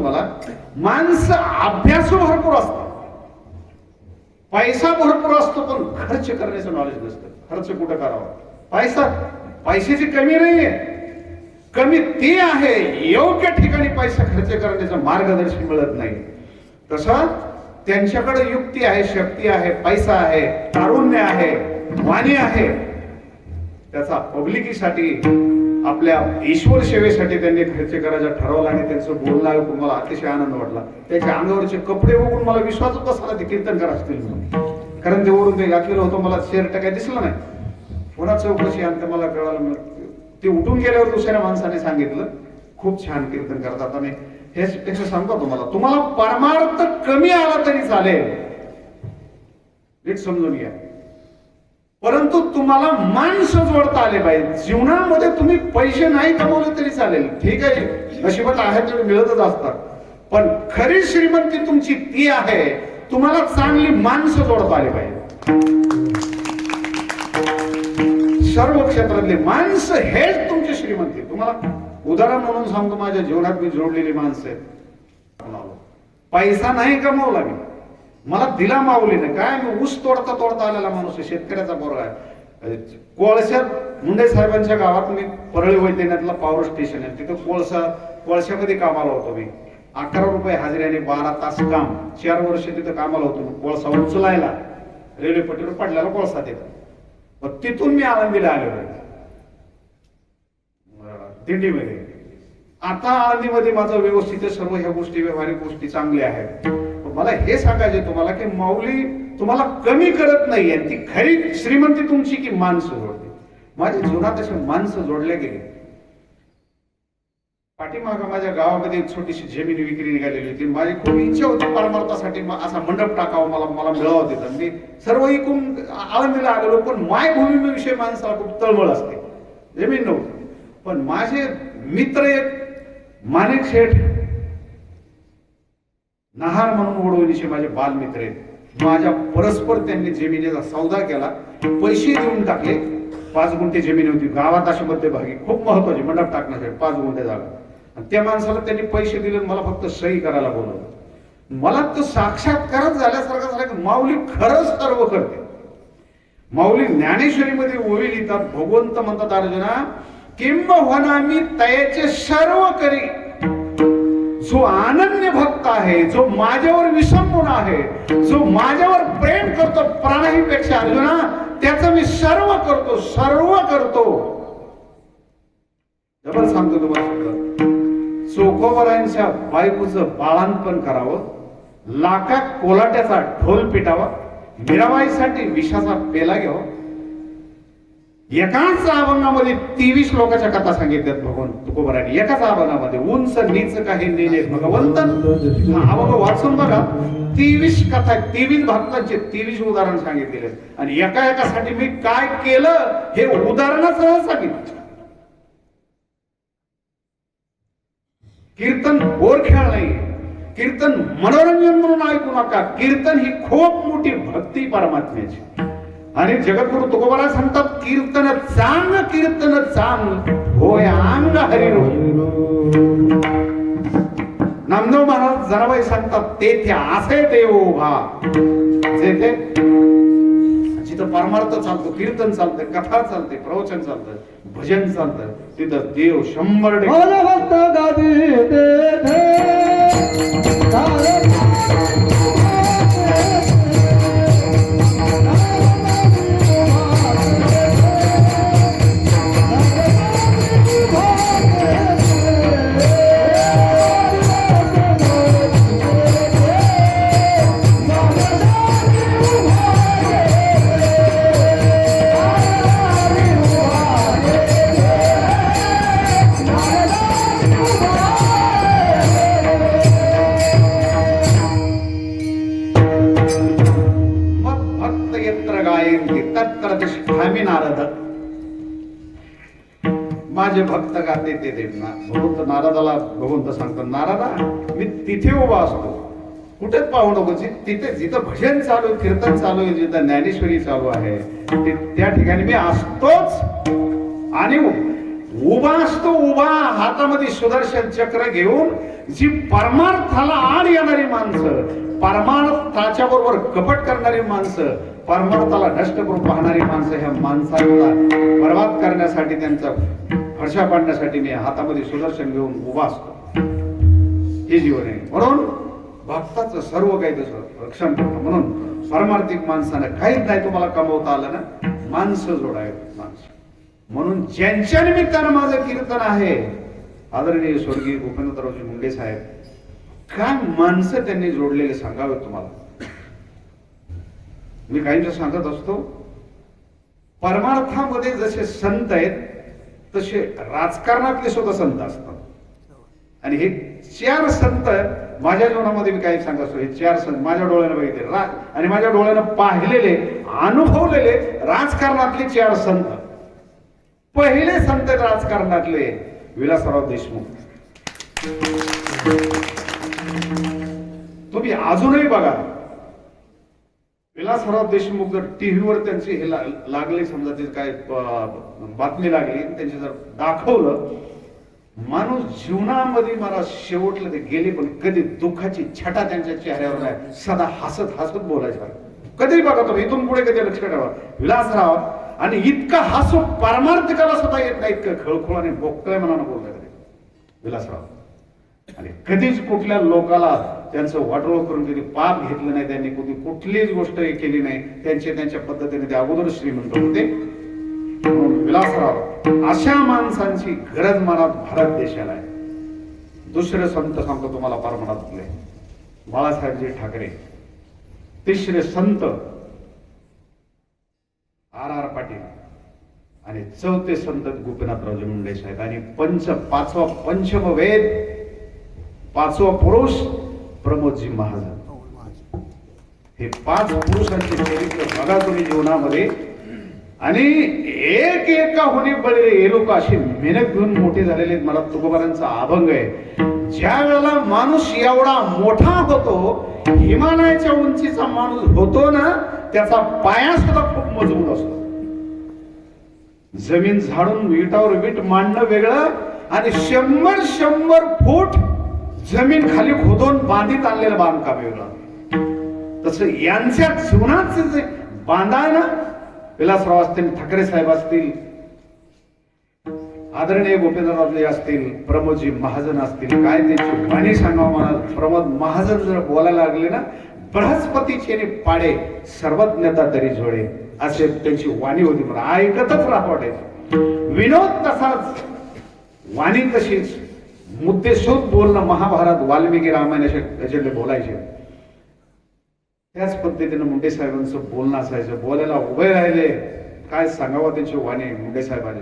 तुम्हाला, माणसं अभ्यासू भरपूर असतात, पैसा भरपूर असतो, पण खर्च करण्याचं नॉलेज नसतं. खर्च कुठं करावा, पैशाची कमी नाहीये, कमी ती आहे योग्य ठिकाणी पैसा खर्च करण्याचं मार्गदर्शन मिळत नाही. तसं त्यांच्याकडे युक्ती आहे, शक्ती आहे, पैसा आहे, तारुण्य आहे, वाणी आहे, त्याचा पब्लिकीसाठी, आपल्या ईश्वर सेवेसाठी त्यांनी खर्च करायचा ठरवला. आणि त्यांचं बोलणं ऐकून मला अतिशय आनंद वाटला. त्याच्या अंगावरचे कपडे बघून मला विश्वासच बसला ते कीर्तनकार असतील म्हणून. कारण ते वरून ते घातलेलं होतं, मला शर्ट काय दिसलं नाही. पुन्हा चौकशी अंत मला कळालं. ते उठून गेल्यावर दुसऱ्या माणसाने सांगितलं खूप छान कीर्तन करतात. आणि हे सांगतो तुम्हाला परमार्थ कमी आला तरी चालेल, नीट समजून घ्या, परंतु तुम्हाला माणसं जोडता आले पाहिजे. जीवनामध्ये तुम्ही पैसे नाही कमवले तरी चालेल, ठीक आहे, नशिबात आहे तेवढे मिळतच असतात, पण खरी श्रीमंती तुमची ती आहे, तुम्हाला चांगली माणसं जोडता आली पाहिजे. सर्व क्षेत्रातले माणसं हेच तुमची श्रीमंती. तुम्हाला उदाहरण म्हणून सांगतो, माझ्या जीवनात मी जोडलेली माणसं आहेत. पैसा नाही कमवला मी, मला दिला माऊलीने. काय, मी ऊस तोडता आलेला माणूस आहे, शेतकऱ्याचा पोरगा आहे. कोळशात मुंडे साहेबांच्या गावात मी परळी वैद्यनाथला पॉवर स्टेशन आहे, तिथं कोळशामध्ये कामाला होतो मी. 11 रुपये हजेरीने 12 तास काम, 4 वर्ष तिथं कामाला होतो. कोळसा उचलायला रेल्वे पट्टीवर पडलेला कोळसा तिथं. तिथून मी आळंदीला आलेलो दिंडीमध्ये. आता आळंदीमध्ये माझं व्यवस्थित सर्व ह्या गोष्टी, व्यवहारिक गोष्टी चांगल्या आहेत. मला हे सांगायचे तुम्हाला की माऊली तुम्हाला कमी करत नाहीये. ती खरी श्रीमंती तुमची की माणसं जोडते. माझ्या जीवनात असे माणसं जोडले गेले. पाठीमागं माझ्या गावामध्ये एक छोटीशी जमीन विक्री निघालेली होती. माझी खूप इच्छा होती परमार्थासाठी असा मंडप टाकावा, मला मिळावं तिथं. मी सर्व ऐकून आळंदीला आलेलो, पण मायभूमीविषयी माणसाला खूप तळमळ असते. जमीन नव्हती, पण माझे मित्र एक माणिक शेठ नहार म्हणून वडवणीचे माझे बालमित्र आहेत. माझ्या परस्पर त्यांनी जमिनीचा सौदा केला, पैसे देऊन टाकले. 5 गुंठे जमीन होती गावात, अशी मध्यभागी खूप महत्वाची मंडप टाकण्यासाठी 5 गुंठे जागा. आणि त्या माणसाला त्यांनी पैसे दिले, मला फक्त सही करायला बोलवलं. मला तर साक्षात्कारच झाल्यासारखं झालं की माऊली खरंच सर्व करते. माऊली ज्ञानेश्वरीमध्ये ओवी लिहितात, भगवंत म्हणतात अर्जुना, किंबहुना मी तयाचे सर्व करी. जो अनन्य भक्त आहे, जो माझ्यावर विसंबून आहे, जो माझ्यावर प्रेम करतो प्राणाहीपेक्षा, अर्जुना त्याचं मी सर्व करतो. डबल सांगतो तुम्हाला, चोखोबरांच्या बायकोचं बाळांपण करावं, लाखात कोलाट्याचा ढोल पिटावा, मीराबाईसाठी विषाचा पेला घ्यावा. एकाच अभंगामध्ये 23 लोकांच्या कथा सांगितल्यात भगवान तुकोबरांनी. एकाच अभंगामध्ये उंच नीच काही नेले भगवंत. अभंग वाचून बघा, 23 कथा, 23 भक्तांचे 23 उदाहरण सांगितलेले. आणि एकासाठी मी काय केलं हे उदाहरणासह सांगितलं. कीर्तन बोरखेळ नाही, कीर्तन मनोरंजन म्हणून ऐकू नका. कीर्तन ही खूप मोठी भक्ती परमात्म्याची. आणि जगद्गुरु तुकोबाराय सांगतात, कीर्तन चांग होय अंग हरिरो. नामदेव महाराज जनाबाई सांगतात, तेथे असे देव उभा. जेथे जिथं परमार्थ चालतो, कीर्तन चालतं, कथा चालते, प्रवचन चालतं, भजन चालतं, तिथं देव 100%. माझे भक्त गाते ते देवना. भगवंत नारदाला भगवंत सांगतो, नारदा मी तिथे उभा असतो, कुठेच पाहू नको. तिथे जिथं भजन चालू आहे, कीर्तन चालू आहे, जिथं ज्ञानेश्वरी चालू आहे, त्या ठिकाणी मी असतोच. आणि उभा असतो, उभा हातामध्ये सुदर्शन चक्र घेऊन जी परमार्थाला आड येणारी माणसं, परमार्थाच्या बरोबर कपट करणारी माणसं, परमार्थाला नष्ट करून पाहणारी माणसं, ह्या माणसाला बर्बाद करण्यासाठी, त्यांचा फडशा पाडण्यासाठी मी हातामध्ये सुदर्शन घेऊन उभा असतो. हे जीवन आहे. म्हणून भक्ताचं सर्व काही तसं रक्षण करतं. म्हणून परमार्थिक माणसानं काहीच नाही तुम्हाला कमवता आलं ना, माणसं जोडायत माणसं. म्हणून ज्यांच्या निमित्तानं माझं कीर्तन आहे, आदरणीय स्वर्गीय भूपेंद्ररावजी मुंडे साहेब, काय माणसं त्यांनी जोडलेले सांगावे तुम्हाला. मी काहींचं सांगत असतो, परमार्थामध्ये जसे संत आहेत तसे राजकारणातले सुद्धा संत असतात. आणि हे 4 संत माझ्या जीवनामध्ये मी काही सांगत असतो. हे 4 संत माझ्या डोळ्यानं बघितले आणि माझ्या डोळ्यानं पाहिलेले, अनुभवलेले राजकारणातले 4 संत. पहिले संत राजकारणातले विलासराव देशमुख. तुम्ही अजूनही बघा, विलासराव देशमुख जर टीव्हीवर त्यांची हे लागले, समजा ते काय बातमी लागली, त्यांचे जर दाखवलं, माणूस जीवनामध्ये मला शेवटला ते गेले पण कधी दुःखाची छटा त्यांच्या चेहऱ्यावर नाही, सदा हसत हसत बोलायचं. कधी बघा तुम्ही, इथून पुढे कधी लक्ष ठेवा, विलासराव आणि इतका हसू पारमार्थिकाला सुद्धा येत नाही, इतकं खळखळ बोकळ्या मनानं बोलतात विलासराव. आणि कधीच कुठल्या लोकाला त्यांचं वाटोळ करून कधी पाप घेतलं नाही त्यांनी, कधी कुठलीच गोष्ट केली नाही. त्यांच्या पद्धतीने ते अगोदर श्रीमंत होते. विलासराव अशा माणसांची गरज मनात भारत देशाला आहे. दुसरे संत सांगतो तुम्हाला परमार्थातले, बाळासाहेबजी ठाकरे. तिसरे संत R.R. पाटील. आणि चौथे संत गोपीनाथरावजी मुंडे साहेब. आणि पाचवा पंचमवेद, 5वा पुरुष प्रमोदजी महाजन. हे 5 पुरुषांचे चरित्र बघा तुम्ही जीवनामध्ये. आणि एक एका होणे बळले हे लोक अशी मेहनत घेऊन मोठे झालेले. मला तुकोबारांचा अभंग आहे, ज्या वेळेला माणूस एवढा मोठा होतो, हिमालयाच्या उंचीचा माणूस होतो ना, त्याचा पाया सुद्धा खूप मजबूत असतो. जमीन झाडून विटावर वीट मांडणं वेगळं, आणि 100 फूट जमीन खाली खोदून बांधीत आणलेलं बांधकाम वेगळं. तसं यांच्या जीवनाचं जे बांधा आहे ना, विलासराव असतील, ठाकरे साहेब असतील, आदरणीय गोपीनाथरावजी असतील, प्रमोदजी महाजन असतील, काय त्यांची वाणी सांगावं मला. प्रमोद महाजन जर बोलायला लागले ना, बृहस्पतीचे पाडे सर्वज्ञता तरी जोडे, असे त्यांची वाणी होती. मला ऐकतच राहावं वाटायचं. विनोद तसाच, वाणी तशीच, मुद्देसूद बोलणं. महाभारत, वाल्मिकी रामायण असे बोलायचे. त्याच पद्धतीनं मुंडे साहेबांचं बोलणं असायचं. बोलायला उभे राहिले, काय सांगावं त्यांची वाणी मुंडे साहेबांनी.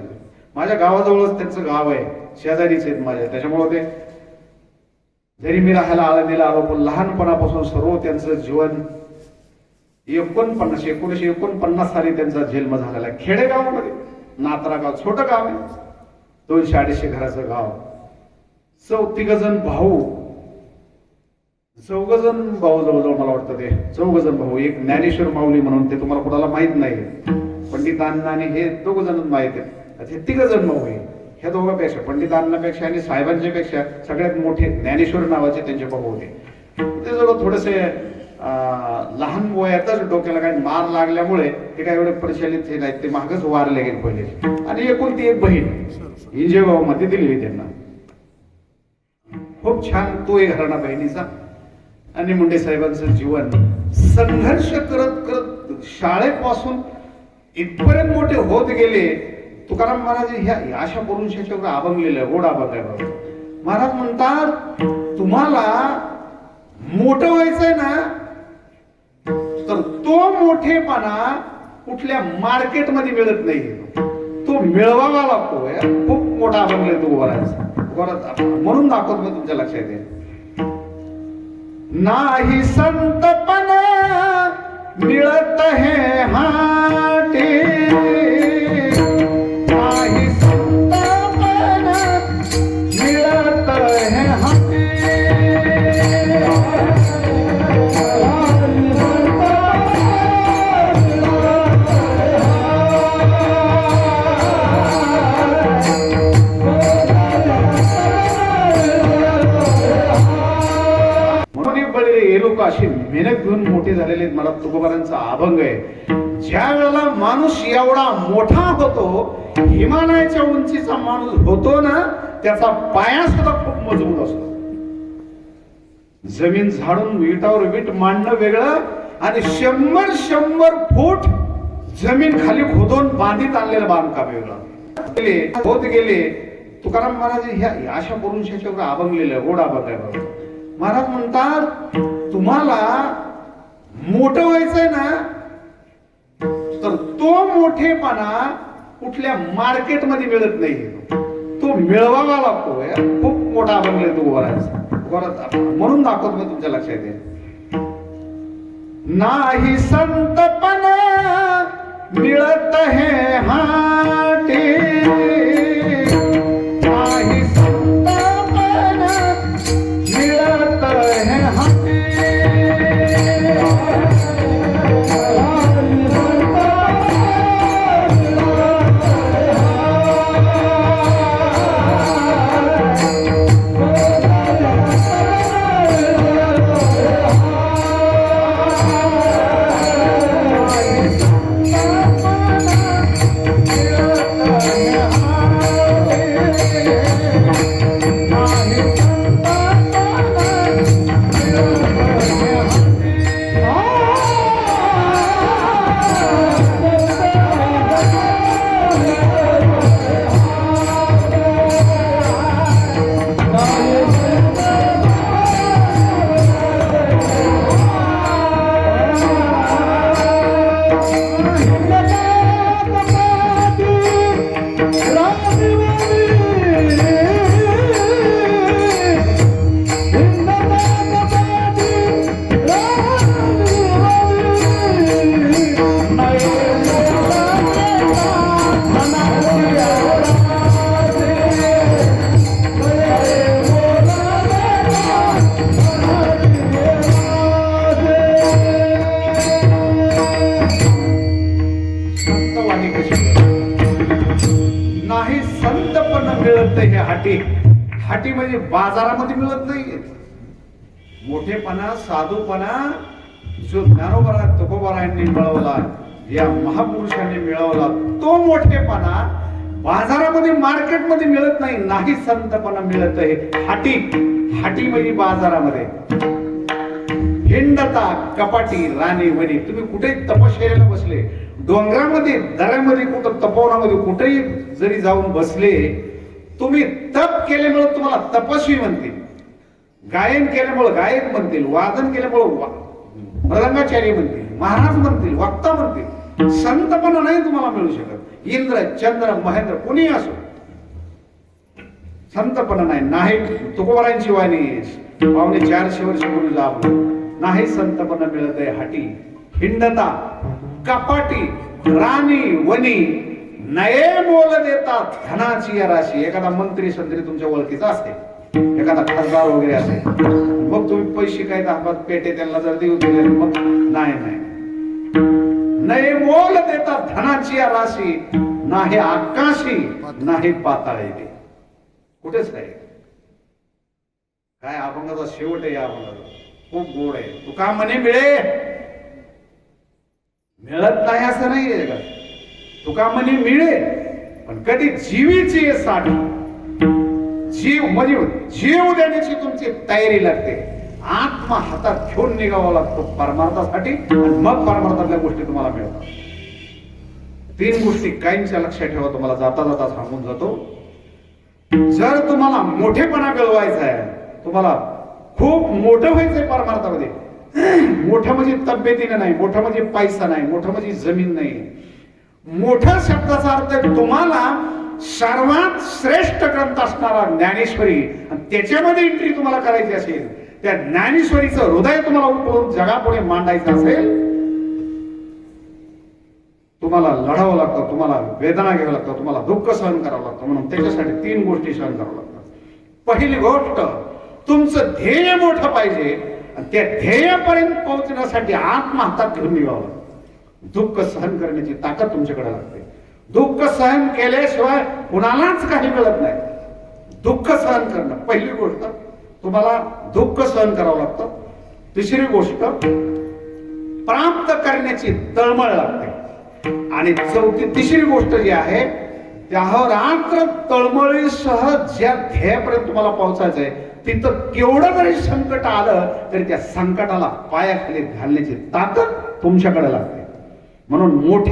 माझ्या गावाजवळच त्यांचं गाव आहे, शेजारीच आहेत माझ्या. त्याच्यामुळे ते जरी मी राहायला आळंदीला आलो, पण लहानपणापासून सर्व त्यांचं जीवन 1949 साली त्यांचा जन्म झालेला. खेडेगावामध्ये, नात्रा गाव, छोटं गाव आहे, 200-250 घराचं गाव. 4 भाऊ, 4 भाऊ जवळजवळ मला वाटतं ते 4 भाऊ. एक ज्ञानेश्वर माऊली म्हणून, ते तुम्हाला कोणाला माहित नाही, पंडितांना आणि हे 2 माहित आहेत. हे 3 भाऊ आहे. ह्या दोघांपेक्षा, पंडितांनापेक्षा आणि साहेबांच्या पेक्षा सगळ्यात मोठे ज्ञानेश्वर नावाचे त्यांचे भाऊ होते. ते जवळ थोडेसे लहान वयातच डोक्याला काही मार लागल्यामुळे ते काय एवढे परिचालित हे नाहीत, ते मागच वारले गेले पहिले. आणि एकुलती एक बहीण इंजेगाव मध्ये दिली त्यांना. खूप छान तो एक घराणा बहिणीचा. आणि मुंडे साहेबांचं जीवन संघर्ष करत करत शाळेपासून इथपर्यंत मोठे होत गेले. तुकाराम महाराज ह्या अशा पुरुषाच्यावर अभंगलेलं, गोड अभंग आहे. महाराज म्हणतात, तुम्हाला मोठं व्हायचंय ना, तर तो मोठेपणा कुठल्या मार्केटमध्ये मिळत नाही, तो मिळवावा लागतो. खूप मोठा अभंग आहे तो महाराज. म्हणून दाखवत मी तुमच्या लक्षात येईल. नाही संतपणा मिळत है हाटे, नाही संतपणा मिळत है हाटे. हे लोक अशी मेहनत घेऊन मोठे झालेले आहेत. मला तुकोबारांचा अभंग आहे, ज्या वेळेला माणूस एवढा मोठा होतो, हिमालयाच्या उंचीचा माणूस होतो ना, त्याचा पाया सुद्धा खूप मजबूत असतो. जमीन झाडून विटावर वीट मांडणं वेगळं आणि 100 फूट जमीन खाली खोदून बांधीत आणलेलं बांधकाम वेगळं. होत गेले तुकाराम महाराज ह्या अशा पुरुषाच्यावर अभंगलेलं गोड अभंग आहे बघा. महाराज म्हणतात, तुम्हाला मोठं व्हायचंय ना, तर तो मोठेपणा कुठल्या मार्केटमध्ये मिळत नाही, तो मिळवावा लागतो. खूप मोठा अभंग तो गोराचा म्हणून दाखवतो मी, तुमच्या लक्षात येईल. नाही संतपणा मिळत है हाटे, नाही संतपणा मिळत है हाटे. नाही संतपणा मिळत हे हाटी. हाटी म्हणजे बाजारामध्ये मिळत नाही. मोठेपणा, साधूपणा जो ज्ञानोबा तुकोबारायांनी मिळवला, या महापुरुषांनी मिळवला, तो मोठेपणा बाजारामध्ये मार्केटमध्ये मिळत नाही. नाही संतपणा मिळत हे हाटी. हाटी म्हणजे बाजारामध्ये हिंडता कपाटी राणी वनी. तुम्ही कुठे तपश्चर्याला बसले, डोंगरामध्ये, दऱ्यामध्ये, कुठं तपोवनामध्ये कुठेही जरी जाऊन बसले, तुम्ही तप केल्यामुळे तुम्हाला तपस्वी म्हणतील, गायन केल्यामुळे गायक म्हणतील, वादन केल्यामुळे मृदंगाचार्य म्हणतील, महाराज म्हणतील, वक्ता म्हणतील. संतपणा नाही तुम्हाला मिळू शकत. इंद्र, चंद्र, महेंद्र कोणी असो, संतपणा नाही. नाही तुकोबारांची वाणी पावणे 400 वर्षापूर्वी जाऊ, नाही संतपणा मिळत आहे हाटी. हिंडता कपाटी राणी वनी, नये मोल देतात धनाची या राशी. एखादा मंत्री संत्री तुमच्या ओळखीचा असते, एखादा खासदार वगैरे असेल, मग तुम्ही पैसे काय दाखवत पेटे त्यांना जर देऊ दिले, मग नाही नाही. नये मोल देतात धनाची या राशी, नाही आकाशी नाही पाताळे दे. कुठेच नाही. काय अभंगाचा शेवट आहे, या अभंगाचा खूप गोड आहे. तुका म्हणे मिळे, मिळत नाही असं नाहीये का. तुका म्हणे मिळे, पण कधी जीवीची साठी, जीव म्हणजे जीव देण्याची तुमची तयारी लागते. आत्मा हातात घेऊन निघावा लागतो परमार्थासाठी, आणि मग परमार्थातल्या गोष्टी तुम्हाला मिळतात. 3 गोष्टी काहींच्या लक्षात ठेवा, तुम्हाला जाता जाता सांगून जातो. जर तुम्हाला मोठेपणा मिळवायचा आहे, तुम्हाला खूप मोठं व्हायचंय परमार्थामध्ये, मोठं म्हणजे तब्येतीने नाही, मोठं म्हणजे पैसा नाही, मोठं म्हणजे जमीन नाही. मोठ्या शब्दाचा अर्थ तुम्हाला सर्वात श्रेष्ठ ग्रंथ असणारा ज्ञानेश्वरी, आणि त्याच्यामध्ये एंट्री तुम्हाला करायची असेल, त्या ज्ञानेश्वरीचं हृदय तुम्हाला उठवून जगापुढे मांडायचं असेल, तुम्हाला लढावं लागतं, तुम्हाला वेदना घ्यावं लागतं, तुम्हाला दुःख सहन करावं लागतं. म्हणून त्याच्यासाठी 3 गोष्टी सहन करावं लागतात. पहिली गोष्ट, तुमचं ध्येय मोठं पाहिजे, आणि त्या ध्येयापर्यंत पोहोचण्यासाठी आत्मा हातात घेऊन निघावं. दुःख सहन करण्याची ताकद तुमच्याकडे लागते. दुःख सहन केल्याशिवाय कुणालाच काही मिळत नाही. दुःख सहन करणं पहिली गोष्ट, तुम्हाला दुःख सहन करावं लागतं. तिसरी गोष्ट प्राप्त करण्याची तळमळ लागते. आणि तिसरी गोष्ट जी आहे रात्र तळमळीसह ज्या ध्येयापर्यंत तुम्हाला पोहोचायचं आहे तिथं केवढं जरी संकट आलं तरी त्या संकटाला पायाखाली घालण्याची ताकद तुमच्याकडे लागते. म्हणून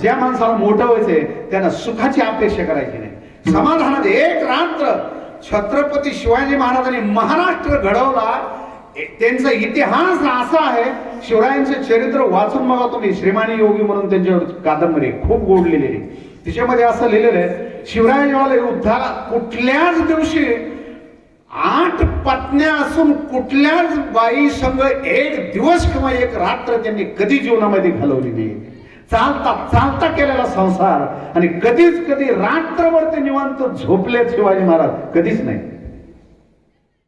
ज्या माणसाला मोठं व्हायचंय त्यांना सुखाची अपेक्षा करायची नाही. समाधानात एक रात्र छत्रपती शिवाजी महाराजांनी महाराष्ट्र घडवला. त्यांचा इतिहास असा आहे, शिवरायांचे चरित्र वाचून बघा तुम्ही. श्रीमानी योगी म्हणून त्यांच्यावर कादंबरी खूप गोडलेली. तिच्यामध्ये असं लिहिलेलं आहे, शिवरायांच्या युद्धाला कुठल्याच दिवशी 8 पत्न्या असून कुठल्याच बाई संघ एक दिवस किंवा एक रात्र त्यांनी कधी जीवनामध्ये घालवली नाही. चालता चालता केलेला संसार आणि कधी रात्रभर ते निवांत झोपले शिवाजी महाराज कधीच नाही.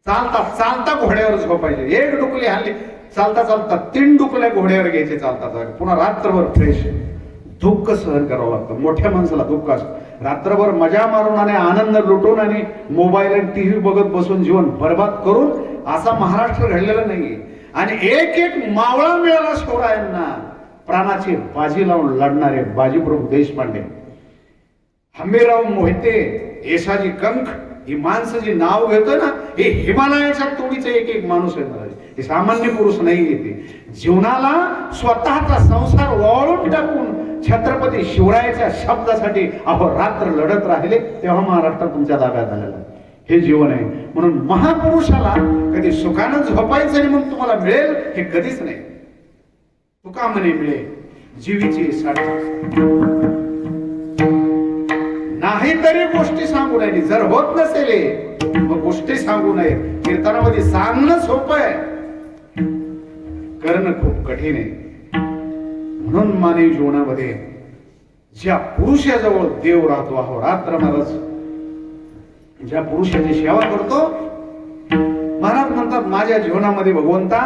चालता चालता घोड्यावर झोपायचे. एक डुकली हल्ली चालता चालता 3 डुकल्या घोड्यावर घ्यायचे चालता. पुन्हा रात्रभर फ्रेश. दुःख सहन करावं लागतं मोठ्या माणसाला. दुःख असतं. रात्रभर मजा मारून आणि आनंद लुटून आणि मोबाईल आणि टीव्ही बघत बसून जीवन बर्बाद करून असा महाराष्ट्र घडलेला नाहीये. आणि एक मावळा मिळाला शिवरायांना. प्राणाची बाजी लावून लढणारे बाजीप्रभू देशपांडे, हंबीरराव मोहिते, येसाजी कंक, ही माणसं जी नाव घेतो ना, हे हिमालयाच्या तोडीचे एक माणूस आहे. हे सामान्य पुरुष नाही येते. जीवनाला स्वतःचा संसार वाळून टाकून छत्रपती शिवरायाच्या शब्दासाठी अहोरात्र लढत राहिले, तेव्हा महाराष्ट्र तुमच्या ताब्यात आलेला. हे जीवन आहे. म्हणून महापुरुषाला कधी सुखानं झोपायचं आणि मग तुम्हाला मिळेल हे कधीच नाही. तुका म्हणे मिळेल जीवीची साडी नाही तरी गोष्टी सांगू नये. जर होत नसेल मग गोष्टी सांगू नये. कीर्तनामध्ये सांगणं सोपं आहे, करणं खूप कठीण आहे. म्हणून मानवी जीवनामध्ये ज्या पुरुषाजवळ देव राहतो अहोरात्र महाराज ज्या पुरुषाची सेवा करतो, महाराज म्हणतात माझ्या जीवनामध्ये भगवंता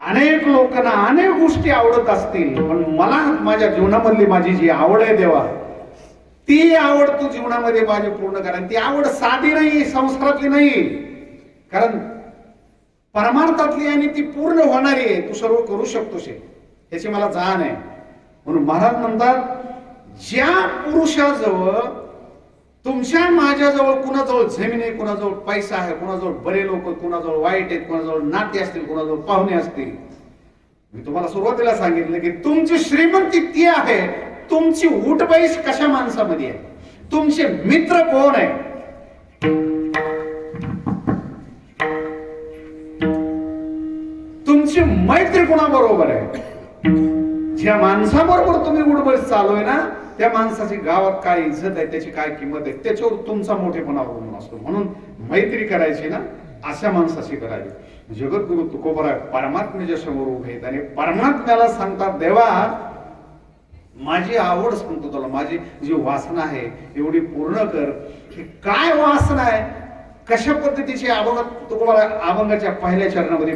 अनेक लोकांना अनेक गोष्टी आवडत असतील, पण मला माझ्या जीवनामधली माझी जी आवड आहे देवा, ती आवड तू जीवनामध्ये माझी पूर्ण करा. ती आवड साधी नाही, संस्कारातली नाही, कारण परमार्थातली आणि ती पूर्ण होणारी आहे. तू सर्व करू शकतोस याची मला जाण आहे. म्हणून महाराज म्हणतात ज्या पुरुषाजवळ तुमच्या माझ्याजवळ कुणाजवळ जमीन आहे, कुणाजवळ पैसा आहे, कुणाजवळ बरे लोक, कुणाजवळ वाईट आहेत, कुणाजवळ नाते असतील, कुणाजवळ पाहुणे असतील. मी तुम्हाला सुरुवातीला सांगितलं की तुमची श्रीमंती ती आहे, तुमची उठबैस कशा माणसामध्ये आहे, तुमचे मित्र कोण आहे. तुमची मैत्री कोणाबरोबर आहे. ज्या माणसाबरोबर तुम्ही उठबैस चालू आहे ना, त्या माणसाची गावात काय इज्जत आहे, त्याची काय किंमत आहे, त्याच्यावर तुमचा मोठेपणा अवलंबून असतो. म्हणून मैत्री करायची ना अशा माणसाशी करावी. जगद्गुरु तुकोबराय परमात्म्याच्या समोर उभे आहेत आणि परमात्म्याला सांगतात देवा माझी आवड सांगतो तुला, माझी जी वासना आहे एवढी पूर्ण कर. काय वासना आहे, कशा पद्धतीची अभंगात तुकोबराय अभंगाच्या पहिल्या चरणामध्ये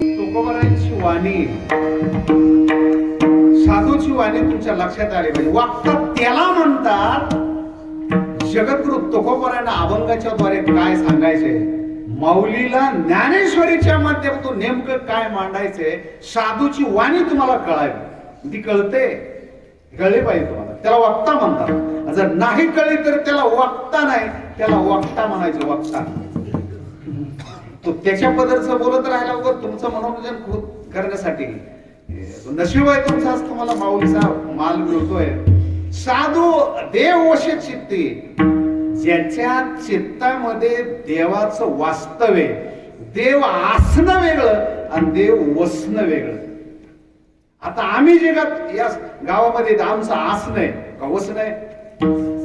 तुकोबरायांची वाणी, साधूची वाणी तुमच्या लक्षात आली पाहिजे. वागतात त्याला म्हणतात. जगद्गुरु तुकोबरायांना अभंगाच्या द्वारे काय सांगायचे, माऊलीला ज्ञानेश्वरीच्या माध्यमातून नेमकं काय मांडायचे, साधूची वाणी तुम्हाला कळावी. ती कळते, कळली पाहिजे तुम्हाला. त्याला वक्ता म्हणतात. जर नाही कळली तर त्याला वक्ता नाही, त्याला वक्ता म्हणायचं. वक्ता तो त्याच्या पद्धतीचं बोलत राहिला वगैरे तुमचं मनोरंजन करण्यासाठी नशीब आहे तुमचा, तुम्हाला माऊलीचा माल मिळतोय. साधू देव वशे चित्ती, ज्याच्या चित्तामध्ये देवाचं वास्तव्य, देव असणं वेगळं आणि देव वसणं वेगळं. आता आम्ही जे या गावामध्ये आमचं आसनं आहे का वसणं आहे,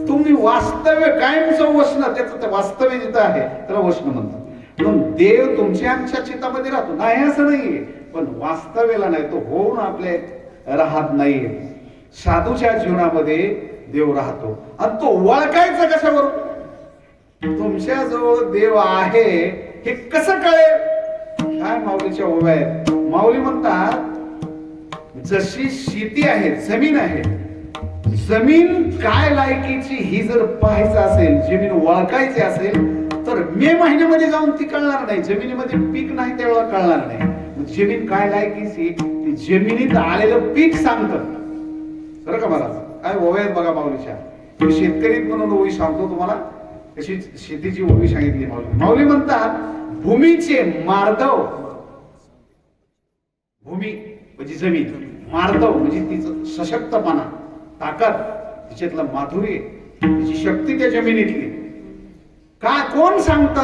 तुम्ही वास्तव्य कायमचं वसणं, त्याचं वास्तव्य जिथं आहे त्याला वसणं म्हणतात. म्हणून देव तुमच्या आमच्या चित्तामध्ये राहतो नाही असं नाहीये, पण वास्तव्याला नाही, तो होऊन आपल्या राहत नाहीये. साधूच्या जीवनामध्ये देव राहतो आणि तो ओळखायचा कशावर, तुमच्या जवळ देव आहे हे कसं कळेल. काय माऊलीच्या ओव्या आहेत. माऊली म्हणतात जशी शेती आहे, जमीन आहे, जमीन काय लायकीची ही जर पाहायचं असेल, जमीन ओळखायची असेल, तर मे महिन्यामध्ये जाऊन ती कळणार नाही. जमिनीमध्ये पीक नाही त्यावेळेला कळणार नाही. जमीन काय लायकीची ती जमिनीत आलेलं पीक सांगतं. बरं का मला काय ओव्यात बघा माऊलीच्या. शेतकरी म्हणून ओवी सांगतो तुम्हाला, कशी शेतीची ओवी सांगितली माऊली. माऊली म्हणतात भूमीचे मार्दव, भूमी म्हणजे जमीन, मार्दव म्हणजे तिचं सशक्तपणा, ताकद, तिच्यातलं माधुर्य, तिची शक्ती त्या जमिनीतली. का कोण सांगत?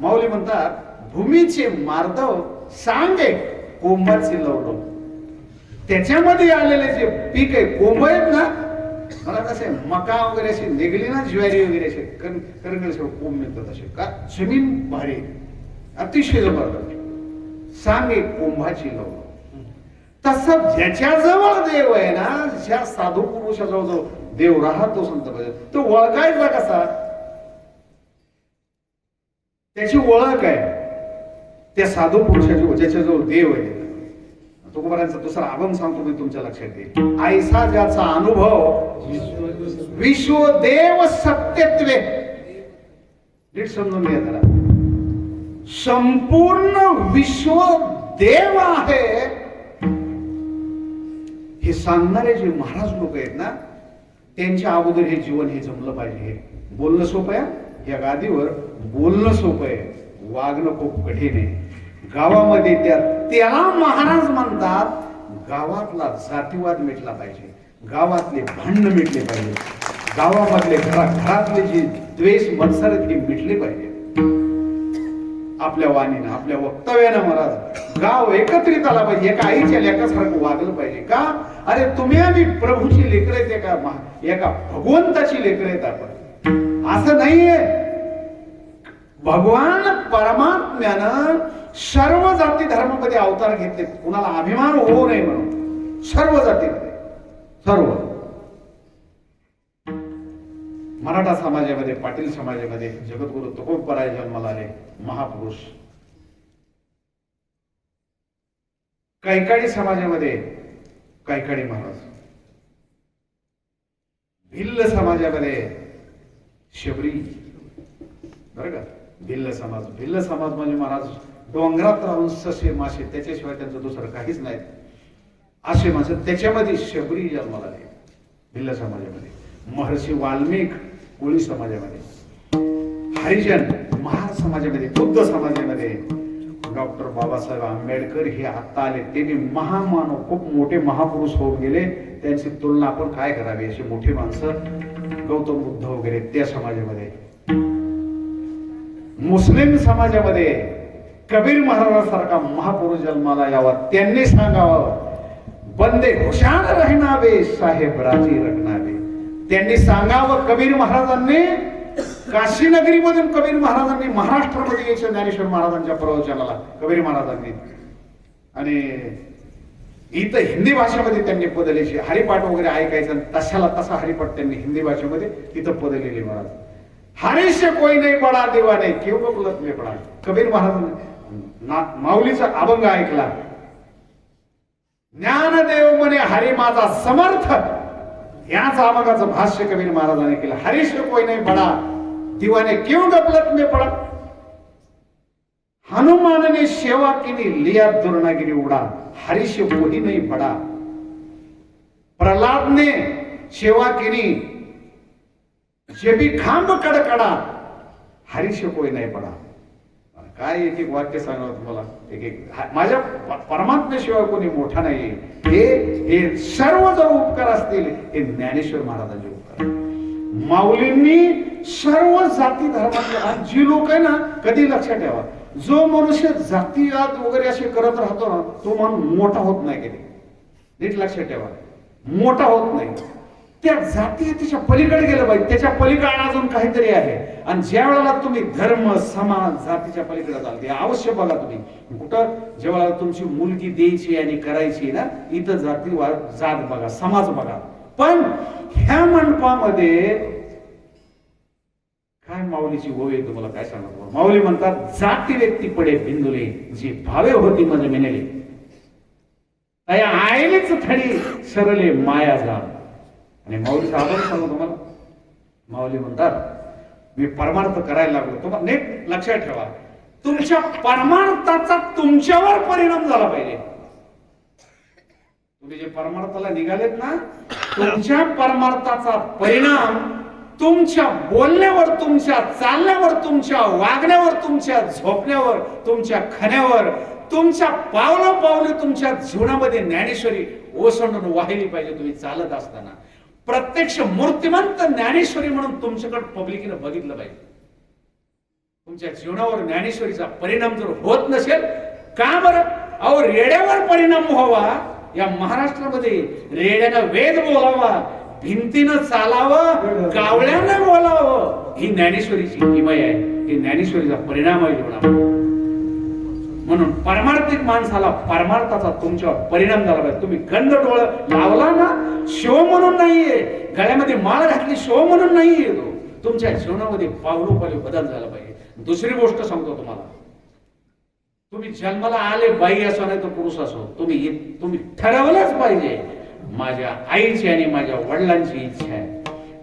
माऊली म्हणतात भूमीचे मार्दव सांगे कोंबाचे लवडव. त्याच्यामध्ये आलेले जे पीक आहे, कोंब आहेत ना, मला कसे मका वगैरे असे निघली ना, ज्वारी वगैरे असे करंगल कोंब मिळतात असे. का जमीन भारी, अतिशय जबरदस्त, सांगे कोंबाची लवडव. तसं ज्याच्याजवळ देव आहे ना, ज्या साधू पुरुषाजवळ जो देव राहतो संत भजन, तो ओळखायचा कसा? त्याची ओळख आहे त्या साधू पुरुषाची, ज्याच्याजवळ देव आहे. तुकोबारांचा दुसरा अभंग सांगतो मी, तुमच्या लक्षात येईल. ऐसा ज्याचा अनुभव विश्वदेव सत्यत्वे. नीट समजून घ्या जरा. संपूर्ण विश्व देव आहे हे सांगणारे जे महाराज लोक आहेत ना, त्यांच्या अगोदर हे जीवन हे जमलं पाहिजे. हे बोलणं सोपं आहे, या गादीवर बोलणं सोपं आहे, वागणं खूप कठीण आहे. गावामध्ये त्याला महाराज म्हणतात, गावातला जातीवाद मिटला पाहिजे, गावातले भांडण मिटले पाहिजे, गावामधले घरातले जे द्वेष मत्सर हे मिटले पाहिजे. आपल्या वाणीनं, आपल्या वक्तव्यानं महाराज गाव एकत्रित आला पाहिजे, एका आईच्या लेकासारखं वागलं पाहिजे. का? अरे तुम्ही आम्ही प्रभूची लेकर आहेत, एका भगवंताची लेकर आहेत आपण. असं नाहीये. भगवान परमात्म्यानं सर्व जाती धर्मामध्ये अवतार घेतले, कुणाला अभिमान होऊ नये म्हणून. सर्व जातीमध्ये, सर्व. मराठा समाजामध्ये, पाटील समाजामध्ये जगद्गुरु तुकोबराय जन्माला आले, महापुरुष. कैकाडी समाजामध्ये कैकाडी महाराज, भिल्ल समाजामध्ये शबरी. बरं का? भिल्ल समाज, भिल्ल समाज म्हणजे महाराज डोंगरात राहून ससे मासे, त्याच्याशिवाय त्यांचं दुसरं काहीच नाही असे माणसं. त्याच्यामध्ये शबरी जन्माला आले भिल्ल समाजामध्ये. महर्षी वाल्मिक कोळी समाजामध्ये, हरिजन महार समाजामध्ये, बुद्ध समाजामध्ये. डॉक्टर बाबासाहेब आंबेडकर हे आता आले, ते महामानव, खूप मोठे महापुरुष होऊन गेले. त्यांची तुलना आपण काय करावी, अशी मोठी माणसं गौतम बुद्ध वगैरे त्या समाजामध्ये. मुस्लिम समाजामध्ये कबीर महाराजांसारखा महापुरुष जन्माला यावा, त्यांनी सांगावं बंदे हुशार रहनावे साहेब राजी रखनावे. त्यांनी सांगावं. कबीर महाराजांनी काशी नगरीमधून कबीर महाराजांनी महाराष्ट्रामध्ये यायचं ज्ञानेश्वर महाराजांच्या प्रवचनाला, कबीर महाराजांनी. आणि इथं हिंदी भाषेमध्ये त्यांनी पद लिहिली, हरिपाठ वगैरे ऐकायचं, तशाला तसा हरिपाठ त्यांनी हिंदी भाषेमध्ये तिथं पद लिहिली. महाराज हरीश कोई नाही पडा देवाने क्यों बोलत मी पडा. कबीर महाराजांनी माऊलीचा अभंग ऐकला. ज्ञानदेव म्हणे हरी माझा समर्थ, याच अभंगाचं भाष्य कबीर महाराजांनी केलं. हरीश कोई नाही पडा दिवाने क्यों गपलत में पड़ा. हनुमान ने सेवा केली लिया दुर्नागिरी उडा, हरीश कोई नहीं पडा. प्रल्हाद ने सेवा केली जे भी खांब कडकडा, हरीश कोई नाही पडा. काय एक एक वाक्य सांगा तुम्हाला, एक एक. माझ्या परमात्म्याशिवाय कोणी मोठा नाही. हे सर्व जर उपकार असतील हे ज्ञानेश्वर महाराजांचे उपकार. माऊलींनी सर्व जाती धर्मातले जी लोक आहे ना, कधी लक्षात ठेवा, जो मनुष्य जातीवाद वगैरे असे करत राहतो ना, तो माणूस मोठा होत नाही. कधी नीट लक्षात ठेवा, मोठा होत नाही. त्या जाती त्याच्या पलीकडे गेलं पाहिजे, त्याच्या पलीकडे अजून काहीतरी आहे. आणि ज्या वेळेला तुम्ही धर्म समाज जातीच्या पलीकडे जाल, ते अवश्य बघा तुम्ही कुठं. जेव्हा तुमची मुलगी द्यायची आणि करायची ना, इथं जातीवाद, जात बघा, समाज बघा. पण ह्या मंडपामध्ये काय माऊलीची ओवी तुम्हाला काय सांगतो. माऊली म्हणतात जाती व्यक्ती पडे बिंदुले, जी भावे होती म्हणजे मिनेले, आईलीच थडी सरले माया जा. आणि माऊलीचा आदर सांगू तुम्हाला. माऊली म्हणतात मी परमार्थ करायला लागलो. तुम्हाला नेट लक्षात ठेवा, तुमच्या परमार्थाचा तुमच्यावर परिणाम झाला पाहिजे. तुम्ही जे परमार्थाला निघालेत ना, तुमच्या परमार्थाचा परिणाम तुमच्या बोलण्यावर, तुमच्या चालण्यावर, तुमच्या वागण्यावर, तुमच्या झोपण्यावर, तुमच्या खाण्यावर, तुमच्या पावलं तुमच्या जीवनामध्ये ज्ञानेश्वरी ओसंडून वाहिली पाहिजे. तुम्ही चालत असताना प्रत्यक्ष मूर्तिमंत ज्ञानेश्वरी म्हणून तुमच्याकडे पब्लिकने बघितलं पाहिजे. तुमच्या जीवनावर ज्ञानेश्वरीचा परिणाम जर होत नसेल, का बरं? अहो, रेड्यावर परिणाम व्हावा. या महाराष्ट्रामध्ये रेड्यानं वेद बोलावा, भिंतीनं चालावं, कावळ्यानं बोलावं, ही ज्ञानेश्वरीची किमया आहे. ही ज्ञानेश्वरीचा परिणाम आहे जीवनावर. म्हणून परमार्थिक माणसाला परमार्थाचा तुमच्यावर परिणाम झाला पाहिजे. तुम्ही गंध डोळं लावला ना, शिव म्हणून नाहीये, गळ्यामध्ये माळ घातली शिव म्हणून नाहीये. तुमच्या जीवनामध्ये पावलोपावली बदल झाला पाहिजे. दुसरी गोष्ट सांगतो तुम्हाला, तुम्ही जन्माला आले, बाई असो नाही तर पुरुष असो, तुम्ही ठरवलंच पाहिजे, माझ्या आईची आणि माझ्या वडिलांची इच्छा आहे,